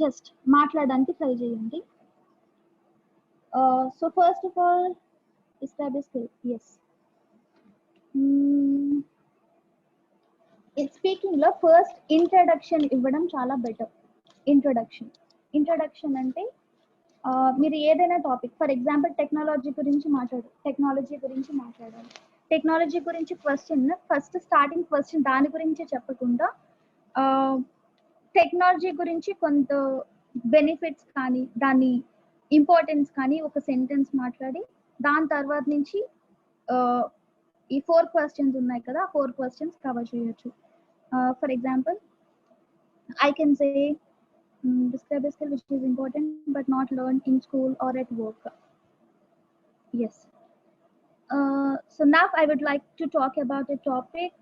జస్ట్ మాట్లాడడానికి ట్రై చేయండి. So first of all, describe a skill. Yes. Speaking లో ఫస్ట్ ఇంట్రడక్షన్ ఇవ్వడం చాలా బెటర్. ఇంట్రడక్షన్ అంటే మీరు ఏదైనా టాపిక్, ఫర్ ఎగ్జాంపుల్ టెక్నాలజీ గురించి మాట్లాడాలి. టెక్నాలజీ గురించి క్వశ్చన్ ఫస్ట్ స్టార్టింగ్ క్వశ్చన్ దాని గురించి చెప్పకుండా టెక్నాలజీ గురించి కొంత బెనిఫిట్స్ కానీ దాని ఇంపార్టెన్స్ కానీ ఒక సెంటెన్స్ మాట్లాడి దాని తర్వాత నుంచి ఈ 4 క్వశ్చన్స్ ఉన్నాయి కదా, 4 క్వశ్చన్స్ కవర్ చేయొచ్చు. For example, I can say describe a skill which is important but not learned in school or at work. Yes. So now I would like to talk about a topic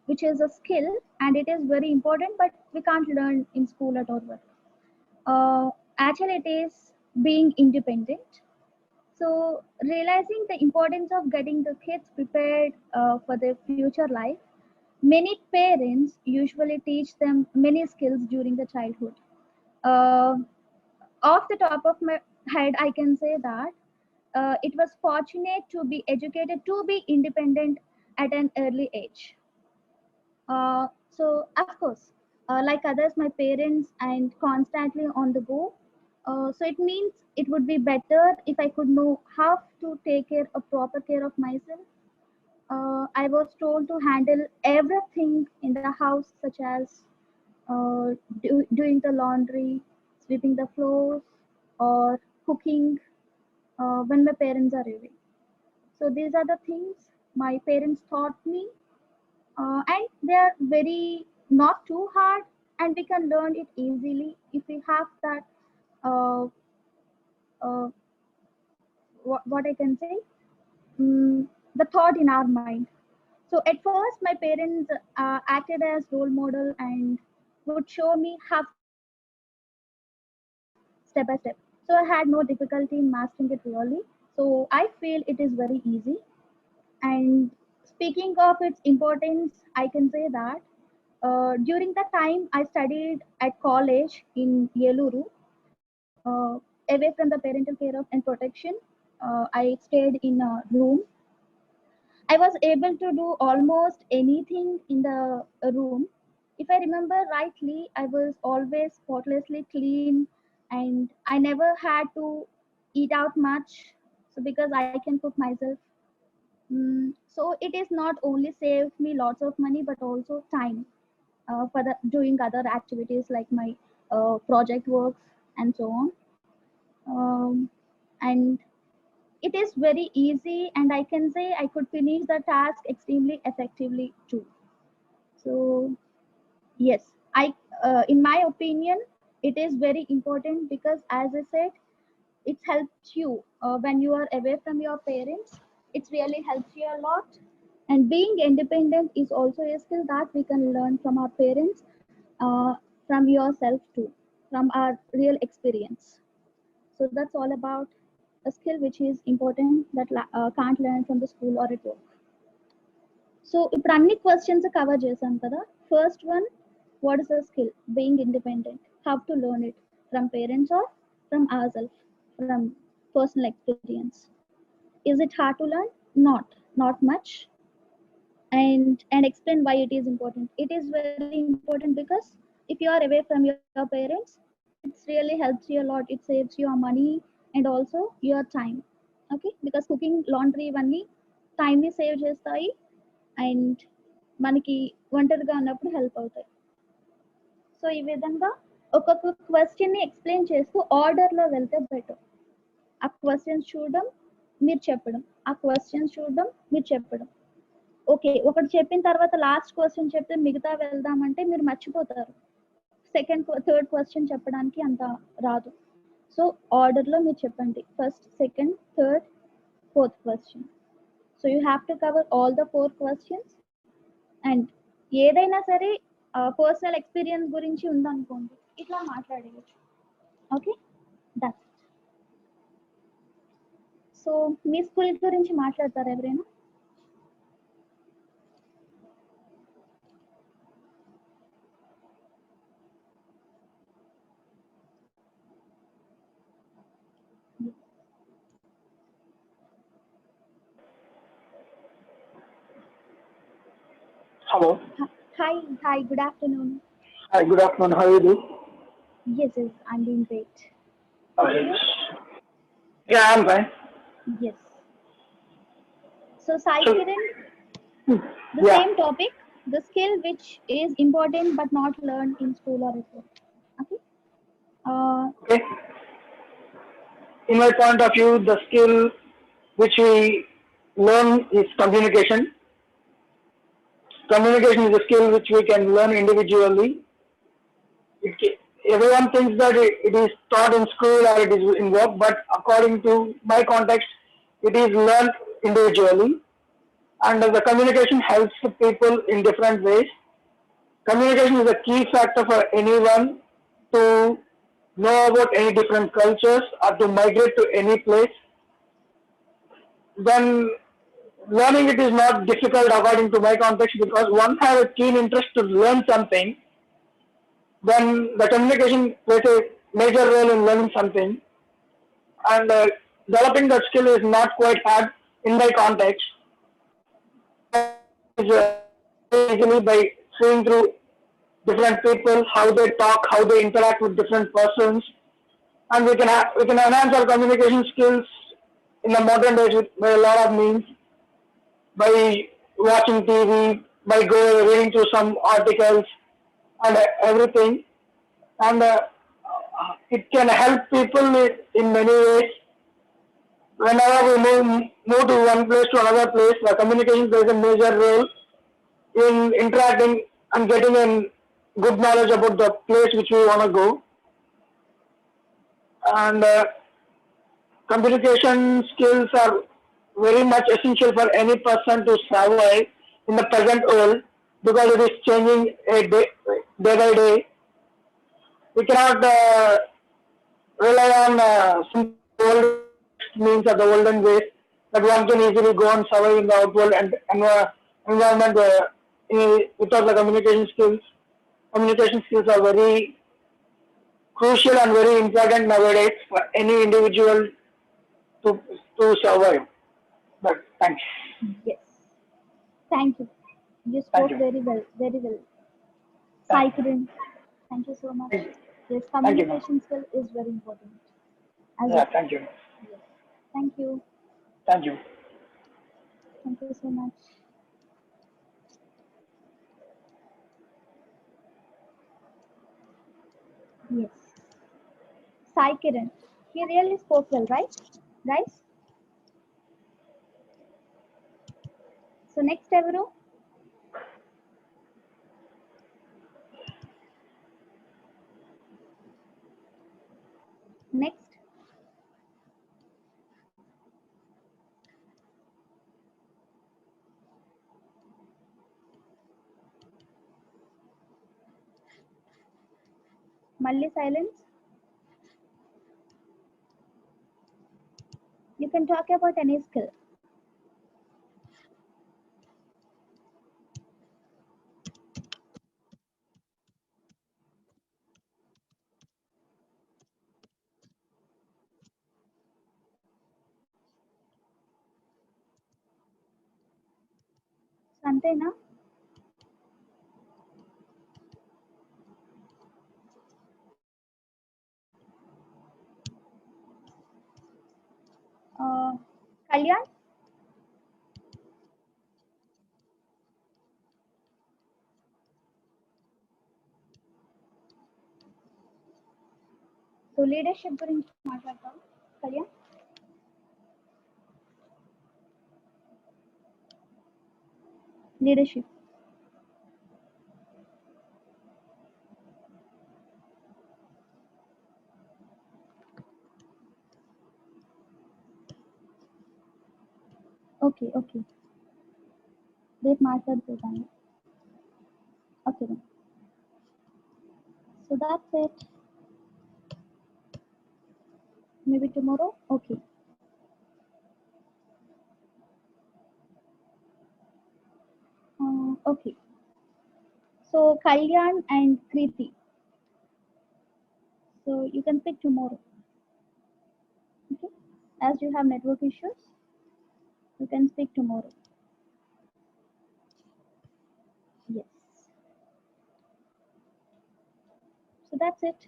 which is a skill and it is very important but we can't learn in school at or work. Actually it is being independent. So realizing the importance of getting the kids prepared for their future life, many parents usually teach them many skills during the childhood. Off the top of my head, I can say that it was fortunate to be educated to be independent at an early age. So of course, like others, my parents and constantly on the go. So it means it would be better if I could know how to take proper care of myself. I was told to handle everything in the house, such as doing the laundry, sweeping the floors, or cooking when my parents are away. So these are the things my parents taught me, and they are very not too hard, and we can learn it easily if we have that. What I can say, the thought in our mind. So at first, my parents acted as role model and would show me how step by step. So I had no difficulty in mastering it really. So I feel it is very easy. And speaking of its importance, I can say that during the time I studied at college in Yeluru, away from the parental care of and protection, I stayed in a room. I was able to do almost anything in the room. If I remember rightly, I was always spotlessly clean and I never had to eat out much. So because I can cook myself. So it is not only saved me lots of money but also time for doing other activities like my project works and so on. And it is very easy and I can say I could finish the task extremely effectively too. So yes, in my opinion, it is very important because as I said, it helps you when you are away from your parents. It really helps you a lot. And being independent is also a skill that we can learn from our parents, from yourself too, from our real experience. So that's all about a skill which is important that can't learn from the school or at work. So ఇప్పుడు అన్ని questions cover చేసాం కదా. First one, what is the skill? Being independent. How to learn it? From parents or from our self, from personal experience. Is it hard to learn? Not much. And explain why it is important. It is very important because if you are away from your parents, it really helps you a lot. It saves your money and also your time. Okay, because cooking, laundry ఇవన్నీ time ని save చేస్తాయి and మనకి ఒంటరిగా ఉన్నప్పుడు help అవుతాయి. So ఈ విధంగా ఒక్కొక్క క్వశ్చన్ ని ఎక్స్ప్లెయిన్ చేస్తూ ఆర్డర్ లో వెళ్తే బెటర్. ఆ క్వశ్చన్స్ చూడడం, మీరు చెప్పడం, ఆ క్వశ్చన్స్ చూడడం, మీరు చెప్పడం. ఓకే, ఒకటి చెప్పిన తర్వాత లాస్ట్ క్వశ్చన్ చెప్తే మిగతా వెళ్దామంటే మీరు మర్చిపోతారు. సెకండ్ థర్డ్ క్వశ్చన్ చెప్పడానికి అంత రాదు. సో ఆర్డర్ లో మీరు చెప్పండి, first, second, third, fourth question. So you have to cover all the 4 questions. And ఏదైనా సరే పర్సనల్ ఎక్స్పీరియన్స్ గురించి ఉందనుకోండి, ఇట్లా మాట్లాడేయచ్చు. Okay, that's. సో మీ స్కూల్ గురించి మాట్లాడతారా ఎవరైనా? Hello. Hi, good afternoon. Hi, good afternoon. How are you doing? Yes, I'm doing great. Yeah, I'm fine. Yes. So Sai So- Kiran, the Yeah. same topic, the skill which is important but not learned in school or at work. Okay. Okay. In my point of view, the skill which we learn is communication. Communication is a skill which we can learn individually. Everyone thinks that it is taught in school or it is in work, but according to my context, it is learned individually. And the communication helps the people in different ways. Communication is a key factor for anyone to know about any different cultures or to migrate to any place. Then learning it is not difficult according to my context, because once I have a keen interest to learn something, then the communication plays a major role in learning something. And developing that skill is not quite hard in my context. Is easily by seeing through different people, how they talk, how they interact with different persons, and we can enhance our communication skills in the modern days by a lot of means, by watching TV, by reading through some articles and everything, and it can help people in many ways. Whenever we move to one place to another place, the communication plays a major role in interacting and getting a good knowledge about the place which we want to go. And communication skills are very much essential for any person to survive in the present world, because it is changing day by day. We cannot rely on some old means of the olden ways that one can easily go and survive in the outworld and environment without the communication skills. Communication skills are very crucial and very important nowadays for any individual to survive. But thanks. Yes. Thank you. You spoke Thank you. very well. Very well. Sai Thank you. Kiran, thank you so much. Thank you. Yes, Thank you, ma'am. communication skill is very important. As Yeah, well. thank you. Yes. Thank you. Thank you. Thank you so much. Yes. Sai Kiran, he really spoke well, right? Guys? So next ఎవరు? Next. మళ్ళీ silence. You can talk about any skill. అంతేనా? Kalyan? So leadership గురించి మాట్లాడతాం Kalyan. Leadership. Okay okay, రేపు మాట్లాడుతుంటాను. Okay, so that's it. Maybe tomorrow? Okay. Okay. So Kalyan and Kriti. So you can pick tomorrow. Okay. As you have network issues, you can speak tomorrow. Yes. So that's it.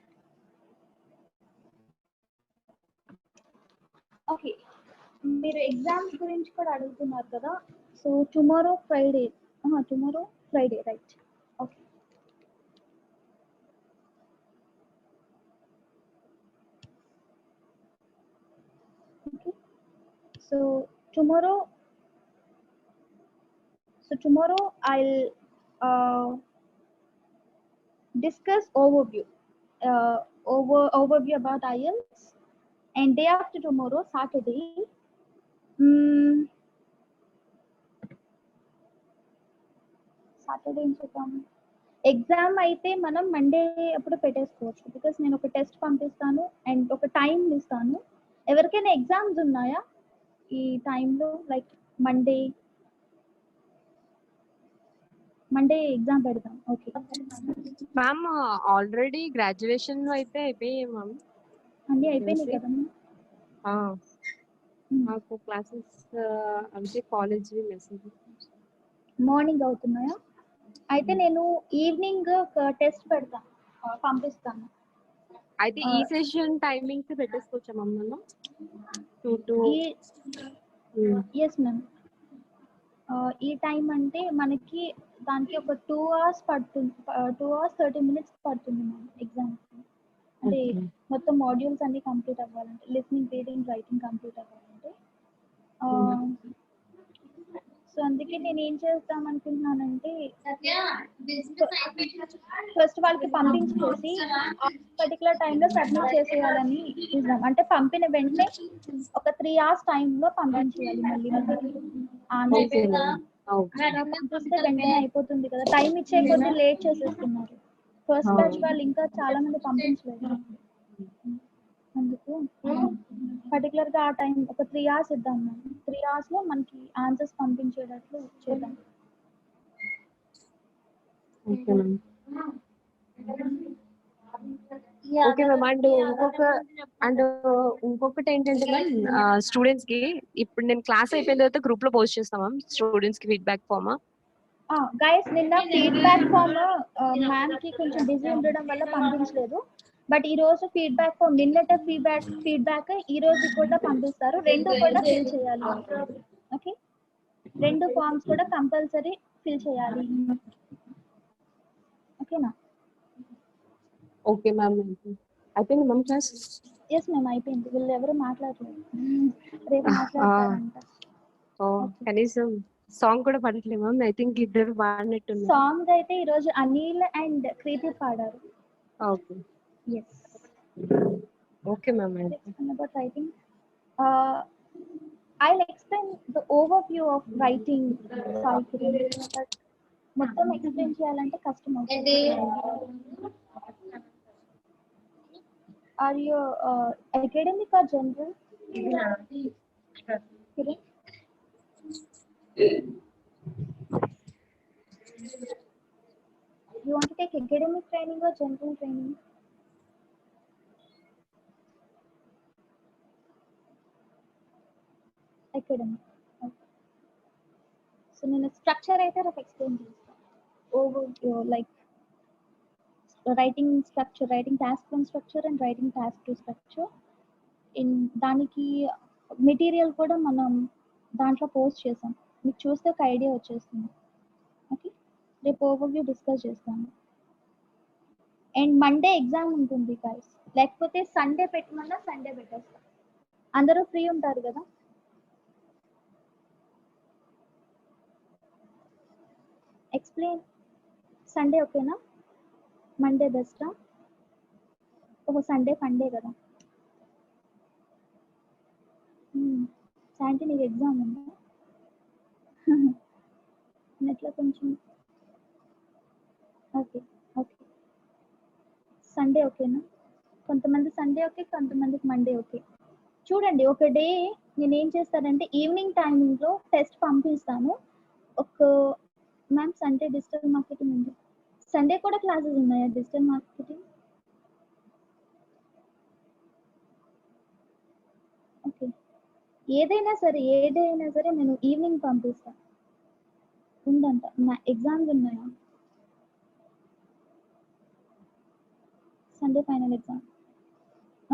Okay. మీరు exams గురించి కూడా అడుగుతున్నారు కదా. So tomorrow Friday, right. Okay. Okay. So tomorrow I'll discuss overview about IELTS, and day after tomorrow, Saturday, exam అయితే మనం Monday అప్పుడు పెట్టేసుకోవచ్చు, because నేను ఒక టెస్ట్ పంపిస్తాను అండ్ ఒక టైం ఇస్తాను. ఎవరికైనా ఎగ్జామ్స్ ఉన్నాయా ఈ టైంలో? లైక్ మండే ఎగ్జామ్ పెడదాం. ఓకే మ్యామ్, ఆల్రెడీ గ్రాడ్యుయేషన్ అయితే అయిపోయాయి మ్యామ్. అన్నీ అయిపోయినాయి కదా. మాకు క్లాసెస్ అంటే కాలేజ్ మెసేజ్ మార్నింగ్ అవుతున్నాయా? అయితే నేను ఈవినింగ్ ఒక టెస్ట్ పెడతాను, పంపిస్తాను. అయితే ఈ సెషన్ టైమింగ్స్ పెట్టేసుకోవచ్చా మ్యామ్ మనం? 2 to ఎస్ మ్యామ్. ఈ టైం అంటే మనకి దానికి ఒక 2 hours పడుతుంది, 2 hours 30 minutes పడుతుంది మ్యామ్ ఎగ్జామ్. అంటే మొత్తం మాడ్యూల్స్ అన్ని కంప్లీట్ అవ్వాలంటే, లిస్నింగ్, రీడింగ్, రైటింగ్ కంప్లీట్ అవ్వాలంటే. సో అందుకే నేను ఏం చేద్దాం అనుకుంటున్నానంటే, ఫస్ట్ వాళ్ళకి పంపించేసి పర్టికులర్ టైంలో సబ్మిట్ చేసేయాలని ఇద్దాం. అంటే పంపిన వెంటనే ఒక 3 hours టైంలో పంపించేయాలి. మళ్ళీ పంపిస్తే వెంటనే అయిపోతుంది కదా. టైం ఇచ్చే కొద్ది లేట్ చేసేస్తున్నారు. ఫస్ట్ బ్యాచ్ వాళ్ళు ఇంకా చాలా మంది పంపించలేదు. అందుకు పర్టికులర్ గా ఆ టైం ఒక 3 hours ఇద్దాం. 3 hours లో మనకి ఆన్సర్స్ పంపించేటట్లు చేద్దాం. Okay ma'am. Okay ma'am. And ఇంకొకటి ఏంటంటే మ్యామ్, స్టూడెంట్స్ కి ఇప్పుడు నేను క్లాస్ అయిపోయిన తర్వాత గ్రూప్ లో పోస్ట్ చేస్తాం మ్యామ్, స్టూడెంట్స్ కి ఫీడ్బ్యాక్ ఫామ్. గైస్, నిన్న ఫీడ్బ్యాక్ ఫామ్ మ్యామ్ కి కొంచెం బిజీ ఉండడం వల్ల పంపించలేదు. బట్ ఈ రోజు ఫీడ్బ్యాక్ ఫామ్, నిన్నట ఫీడ్బ్యాక్ ఈ రోజు కూడా పంపిస్తారు. 2 కూడా ఫిల్ చేయాలి. ఓకే, 2 ఫామ్స్ కూడా కంపల్సరీ ఫిల్ చేయాలి. ఓకేనా? Okay ma'am. అయిపోయింది మ్యామ్ క్లాస్? ఎస్ మ్యామ్, అయిపోయింది. వీళ్ళు ఎవరు మాట్లాడలేదు, రేపు మాట్లాడతారంట. కనీసం సాంగ్ కూడా పాడట్లేదు మ్యామ్. ఐ థింక్ ఇద్దరు పాడినట్టుంది. సాంగ్ అయితే ఈ రోజు అనిల్ అండ్ క్రీతి పాడారు. Okay. Yes. Okay ma'am. About writing, I'll explain the overview of writing. మొత్తం ఎక్స్ప్లెయిన్ చేయాలంటే కష్టం అవుతుంది. Are you academic or general? You want to take academic training or general training? Academic. Okay. So నేను structure అయితే రేపు explain చేస్తాను. Overview, like writing structure, writing task 1 structure and writing task 2 structure. దానికి material కూడా మనం దాంట్లో post చేసాం, మీకు చూస్తే ఒక ఐడియా వచ్చేస్తుంది. ఓకే, రేపు ఓవర్వ్యూ డిస్కస్ చేస్తాను. అండ్ మండే ఎగ్జామ్ ఉంటుంది గైస్. లేకపోతే సండే పెట్టమన్నా సండే పెట్టేస్తా. అందరూ ఫ్రీ ఉంటారు కదా? ఎక్స్ప్లెయిన్. సండే ఓకేనా? మండే బెస్టా? ఓహో సండే ఫండే కదా. శాంతి నీకు ఎగ్జామ్ ఉందా? నెట్లో కొంచెం ఓకే ఓకే. సండే ఓకేనా? కొంతమంది సండే ఓకే, కొంతమందికి మండే ఓకే. చూడండి ఒక డే నేను ఏం చేస్తానంటే ఈవినింగ్ టైమింగ్లో టెస్ట్ పంపిస్తాను. ఒక మ్యామ్ సండే డిజిటల్ మార్కెటింగ్ ఉంది. సండే కూడా క్లాసెస్ ఉన్నాయా డిజిటల్ మార్కెటింగ్? ఓకే. ఏ డే అయినా సరే నేను ఈవినింగ్ పంపిస్తాను. ఉందంట. ఎగ్జామ్స్ ఉన్నాయా? Sunday final exam.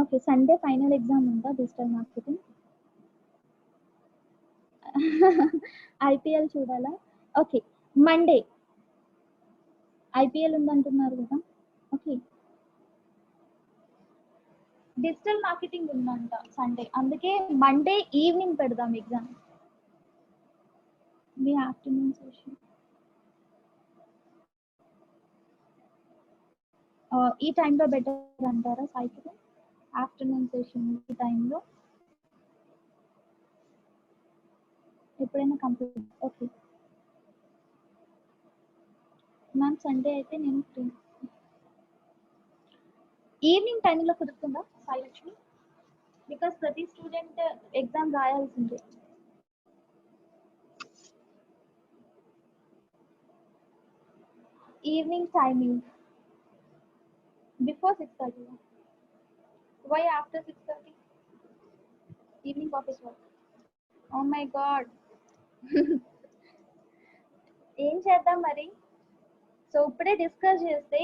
Okay Sunday final exam ఉందా డిజిటల్ మార్కెటింగ్? ఐపీఎల్ చూడాలా? ఓకే మండే ఐపీఎల్ ఉందంటున్నారు కదా. ఓకే డిజిటల్ మార్కెటింగ్ ఉందంట సండే, అందుకే మండే ఈవినింగ్ పెడదాం ఎగ్జామ్. మీ ఆఫ్టర్నూన్ సెషన్ ఈ టైంలో బెటర్ అంటారా సాయికి? ఆఫ్టర్నూన్ సెషన్ ఈ టైంలో ఎప్పుడైనా కంప్లీట్. ఓకే మ్యామ్ సండే అయితే నేను ఫ్రీ. ఈవినింగ్ టైంలో కుదురుతుందా సాయి లక్ష్మి? బికాస్ ప్రతి స్టూడెంట్ ఎగ్జామ్ రాయాల్సిందే. Evening timing before 6:30. Why after 6:30? Evening office work. Oh my god. ఏం చేద్దాం మరి? సో ఇప్పుడే డిస్కస్ చేస్తే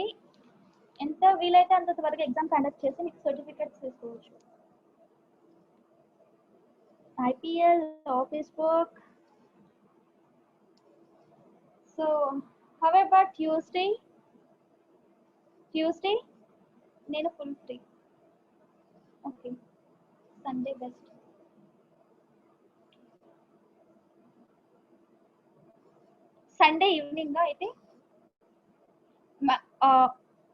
ఎంత వీలైతే అంత వరకు ఎగ్జామ్ కండక్ట్ చేసి మీకు సర్టిఫికెట్స్ తీసుకోవచ్చు. IPL office work. So how about Tuesday? నేను full free. Okay Sunday best. Sunday evening అయితే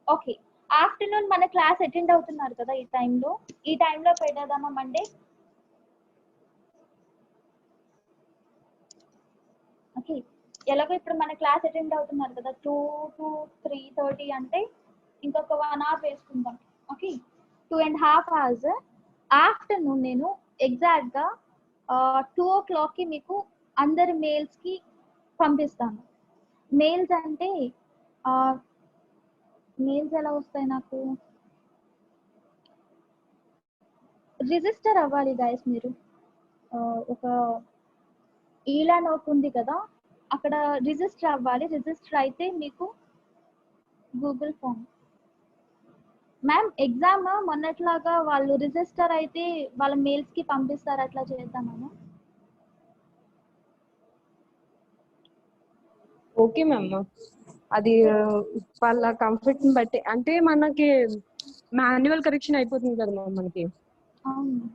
ఓకే. ఆఫ్టర్నూన్ మన క్లాస్ అటెండ్ అవుతున్నారు కదా ఈ టైంలో పెట్టేద్దామా మండే? ఓకే ఎలాగో ఇప్పుడు మన క్లాస్ అటెండ్ అవుతున్నారు కదా 2 to 3:30 అంటే ఇంకొక 1 hour వేసుకుందాం. Okay 2.5 hours. ఆఫ్టర్నూన్ నేను ఎగ్జాక్ట్గా 2 o'clockకి మీకు అందరి మెయిల్స్కి పంపిస్తాను. మెయిల్స్ అంటే మెయిల్స్ ఎలా వస్తాయి నాకు? రిజిస్టర్ అవ్వాలి గైస్ మీరు. ఒక ఈలా నోట్ ఉంది కదా అక్కడ రిజిస్టర్ అవ్వాలి. రిజిస్టర్ అయితే మీకు గూగుల్ ఫామ్. మ్యామ్ ఎగ్జామ్ మొన్నట్లాగా వాళ్ళు రిజిస్టర్ అయితే వాళ్ళ మెయిల్స్కి పంపిస్తారు, అట్లా చేద్దామా? Okay ma'am. అది వాళ్ళ కంఫర్ట్ ని బట్టి, అంటే మనకి మాన్యువల్ కరెక్షన్ అయిపోతుంది కదా మ్యామ్ మనకి. అవును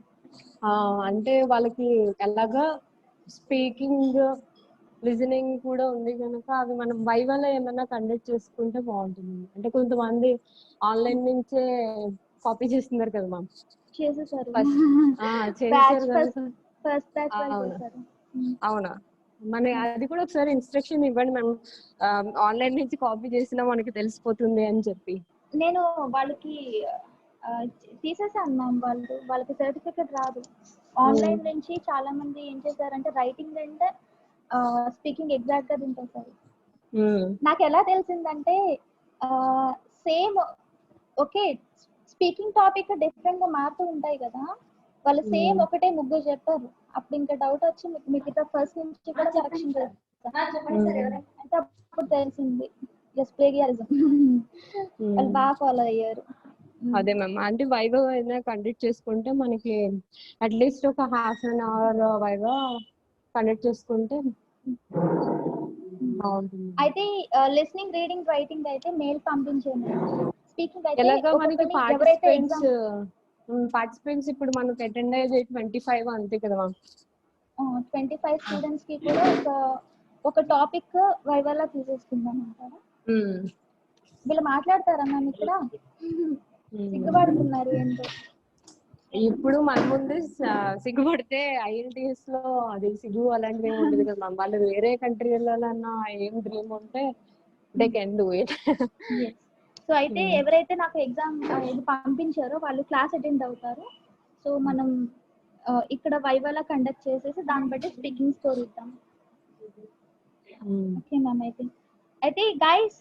అంటే వాళ్ళకి ఎలాగా స్పీకింగ్ లిజనింగ్ కూడా ఉంది కనుక అవి మనం వైవాలో ఏమైనా కండక్ట్ చేసుకుంటే బాగుంటుంది. అంటే కొంతమంది ఆన్లైన్ నుంచే కాపీ చేస్తున్నారు కదా మ్యామ్. చేసేసారు. చేశారు కనుక. ఫస్ట్ బ్యాచ్ వాళ్ళు చేశారు. అవునా, మన అది కూడా ఒకసారి ఇన్స్ట్రక్షన్ ఇవ్వండి మనం ఆన్లైన్ నుంచి కాపీ చేసినా మనకి తెలిసిపోతుంది అని చెప్పి. నేను వాళ్ళకి తీసేసాను మ్యామ్. వాళ్ళకి సర్టిఫికెట్ రాదు. ఆన్లైన్ నుంచి చాలా మంది ఏం చేశారంటే రైటింగ్ అండ్ స్పీకింగ్ ఎగ్జాక్ట్ గా దింపేశారు. నాకు ఎలా తెలిసిందంటే same okay speaking topic different గా మారుతూ ఉంటాయి కదా, వాళ్ళు సేమ్ ఒకటే ముగ్గురు చెప్పారు. అప్పుడు ఇంకా డౌట్ వచ్చి మిగతా ఫస్ట్ నుంచి కూడా కరెక్షన్ చేస్తారు. అంటే అప్పుడు తెలిసింది ప్లేగియారిజం. వాళ్ళు బాగా ఫాలో అయ్యారు. అదే మ్యామ్, అంటే వైవో అయినా కండక్ట్ చేసుకుంటే మనకి అట్లీస్ట్ ఒక ½ an hour వైవో కండక్ట్ చేసుకుంటే బాగుంటుంది. అయితే లిస్నింగ్ రీడింగ్ రైటింగ్ అయితే మెయిల్ పంపించేయండి. స్పీకింగ్ అయితే ఎలాగా మనకి ఒక్కొక్కరిని ఎవరైతే పార్టిసిపెంట్స్ ఇప్పుడు మనకు అటెండ్ అయ్యేది 25 అంతే కదా మ్యామ్. 25 స్టూడెంట్స్ కి కూడా ఒక టాపిక్ వైవాలా తీసేసుకుందాం అంటారా? వీళ్ళు మాట్లాడతారా మ్యామ్ ఇక్కడ? సిగ్గుపడుతున్నారు ఏంటో. ఇప్పుడు మన ముందు సిగ్గుపడితే IELTS లో అది సిగ్గు అలాంటివి ఏమి ఉండదు కదా మ్యామ్. వాళ్ళు వేరే కంట్రీ వెళ్ళాలన్నా ఏం డ్రీమ్ ఉంటే they can do it. So అయితే ఎవరైతే నాకు ఎగ్జామ్ ఇది పంపించారో వాళ్ళు క్లాస్ అటెండ్ అవుతారు. సో మనం ఇక్కడ వైవాలా కండక్ట్ చేసేసి దాన్ని బట్టి స్పీకింగ్ స్కోర్ ఇద్దాం. Okay ma'am. అయితే గైస్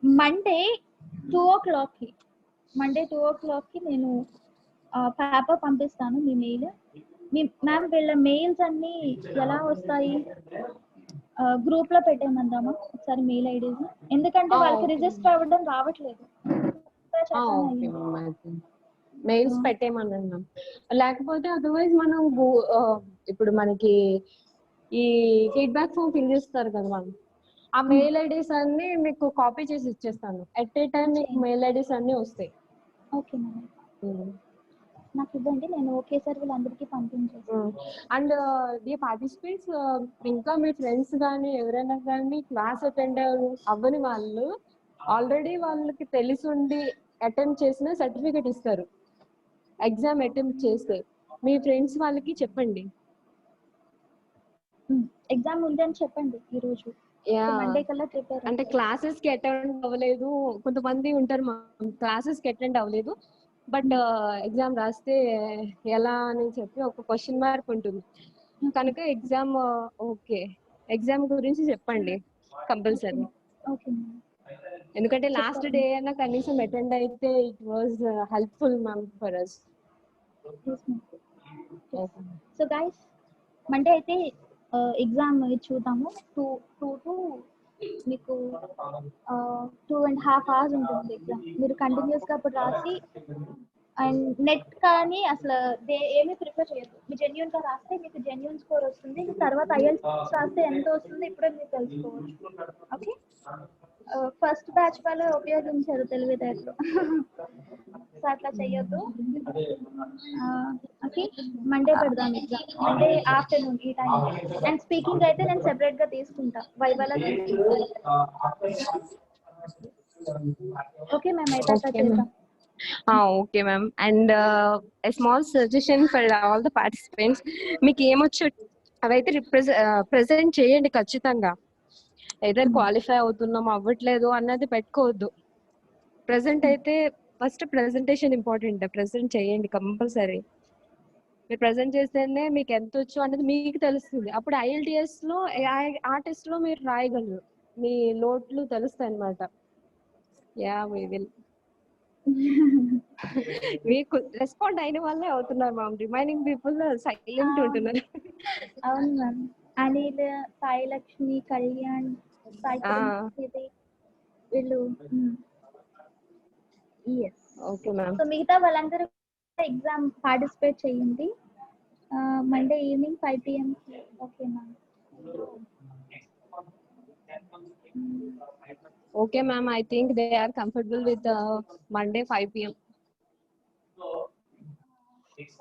మండే 2 o'clock కి నేను పేపర్ పంపిస్తాను మీ మెయిల్. మ్యామ్ వీళ్ళ మెయిల్స్ అన్ని ఎలా వస్తాయి? గ్రూప్ లో పెట్టేయమందామా ఒకసారి మెయిల్ ఐడీస్? ఎందుకంటే వాళ్ళకి రిజిస్టర్ అవ్వడం రావట్లేదు. మెయిల్స్ పెట్టేయమన్నాను మ్యామ్. లేకపోతే అదర్వైజ్ మనం ఇప్పుడు మనకి ఈ ఫీడ్బ్యాక్ ఫామ్ ఫిల్ చేస్తారు కదా మ్యామ్, ఆ మెయిల్ ఐడీస్ అన్ని మీకు కాపీ చేసి ఇచ్చేస్తాను. ఎట్ ఏ టైం మీకు మెయిల్ ఐడీస్ అన్ని వస్తాయి. ఓకే మ్యామ్, నాకు ఇవ్వండి, నేను ఒకేసారి వీళ్ళందరికీ పంపించేస్తాను. అండ్ ది పార్టిసిపేట్స్ ఇంకా మీ ఫ్రెండ్స్ కానీ ఎవరైనా కానీ క్లాస్ అటెండ్ అవ్వని వాళ్ళు ఆల్రెడీ వాళ్ళకి తెలిసి ఉండి అటెంప్ట్ చేసిన సర్టిఫికెట్ ఇస్తారు. ఎగ్జామ్ అటెంప్ట్ చేస్తే మీ ఫ్రెండ్స్ వాళ్ళకి చెప్పండి. ఎగ్జామ్ ఉంది అని చెప్పండి ఈ రోజు. మండే కల్లా ప్రిపేర్. అంటే క్లాసెస్ కి అటెండ్ అవ్వలేదు కొంతమంది ఉంటారు, క్లాసెస్ కి అటెండ్ అవ్వలేదు బట్ ఎగ్జామ్ రాస్తే ఎలా అని చెప్పి ఒక క్వశ్చన్ మార్క్ ఉంటుంది కనుక ఎగ్జామ్ ఓకే ఎగ్జామ్ గురించి చెప్పండి కంపల్సరీ. ఎందుకంటే లాస్ట్ డే అయినా కనీసం అటెండ్ అయితే it was helpful ma'am for us. So guys Monday అయితే ఎగ్జామ్ చూద్దాము. 2 to మీకు 2.5 hours ఉంటుంది ఎగ్జామ్. మీరు కంటిన్యూస్ గా అప్పుడు రాసి అండ్ నెట్ కానీ అసలు ఏమీ ప్రిపేర్ చేయదు. మీరు జెన్యూన్ గా రాస్తే మీకు జెన్యూన్ స్కోర్ వస్తుంది. తర్వాత IELTS రాస్తే ఎంత వస్తుంది ఇప్పుడే మీరు తెలుసుకోవచ్చు. ఓకే, ఫస్ట్ బ్యాచ్ వాళ్ళు ఉపయోగించారు తెలివితేటలు. సో అట్లా చెయ్యొద్దు. ఓకే, మండే పెడదాం ఎగ్జామ్, మండే ఆఫ్టర్నూన్ ఈ టైం. అండ్ స్పీకింగ్ అయితే నేను సెపరేట్ గా తీసుకుంటా, వైవాలా తీసుకుంటా. ఓకే మ్యామ్, అయితే అట్లా చేద్దాం. Okay ma'am. And a small suggestion for all the participants, మీకు ఏమొచ్చు అవైతే ప్రెజెంట్ చేయండి ఖచ్చితంగా. ఏదైనా క్వాలిఫై అవుతున్నాం అవ్వట్లేదు అన్నది పెట్టుకోవద్దు. ప్రెజెంట్ అయితే ఫస్ట్ ప్రెజెంటేషన్ ఇంపార్టెంట్, ప్రెజెంట్ చేయండి కంపల్సరీ. మీరు ప్రెజెంట్ చేస్తేనే మీకు ఎంత వచ్చు అనేది మీకు తెలుస్తుంది. అప్పుడు IELTS లో ఆ టెస్ట్ లో మీరు రాయగలరు, మీ లోట్లు తెలుస్తాయి అన్నమాట. వి విల్ మీకు రెస్పాండ్ అయిన వాళ్ళే అవుతున్నారు మ్యామ్, రిమైనింగ్ పీపుల్ సైలెంట్ ఉంటున్నారు. అవును మ్యామ్, అనిల్, సాయి లక్ష్మి, కళ్యాణ్, వీళ్ళు. Okay ma'am. సో మిగతా వాళ్ళందరూ ఎగ్జామ్ పార్టిసిపేట్ చేయండి Monday evening 5 PM. Okay ma'am. Okay ma'am, I think they are comfortable with Monday 5 PM.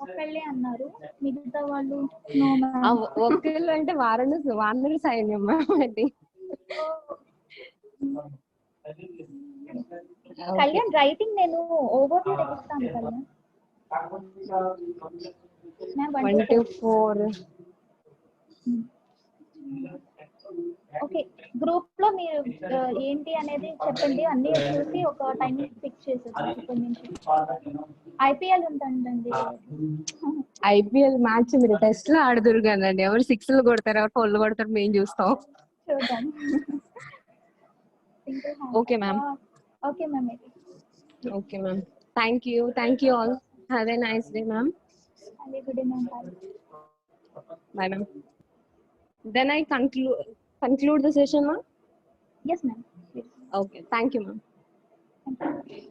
ఒకళ్ళే అన్నారు, మిగతా వాళ్ళు నో మ్యామ్. ఒకళ్ళు అంటే వానరు సైన్యం మ్యామ్ అది. కళ్యాణ్ రైటింగ్ నేను ఓవర్వ్యూ ఇస్తాను కళ్యాణ్. 1 to 4. ఓకే, గ్రూప్ లో మీరు ఏంటి అనేది చెప్పండి, అన్ని చూసి ఒక టైమింగ్ ఫిక్స్ చేసేద్దాం. ఇప్పటి నుంచి IPL ఉంటుందండి. IPL మ్యాచ్ మీరు టెస్ట్ లో ఆడుదురు కదండి, ఎవరు 6లు కొడతారు ఎవరు 4లు కొడతారు మేము చూస్తాం. చూద్దాం. Okay ma'am. Okay ma'am. Okay ma'am, thank you all, have a nice day ma'am. Have a good day ma'am. Bye ma'am. Then I conclude the session ma'am. Yes ma'am. Okay, thank you ma'am. Thank you.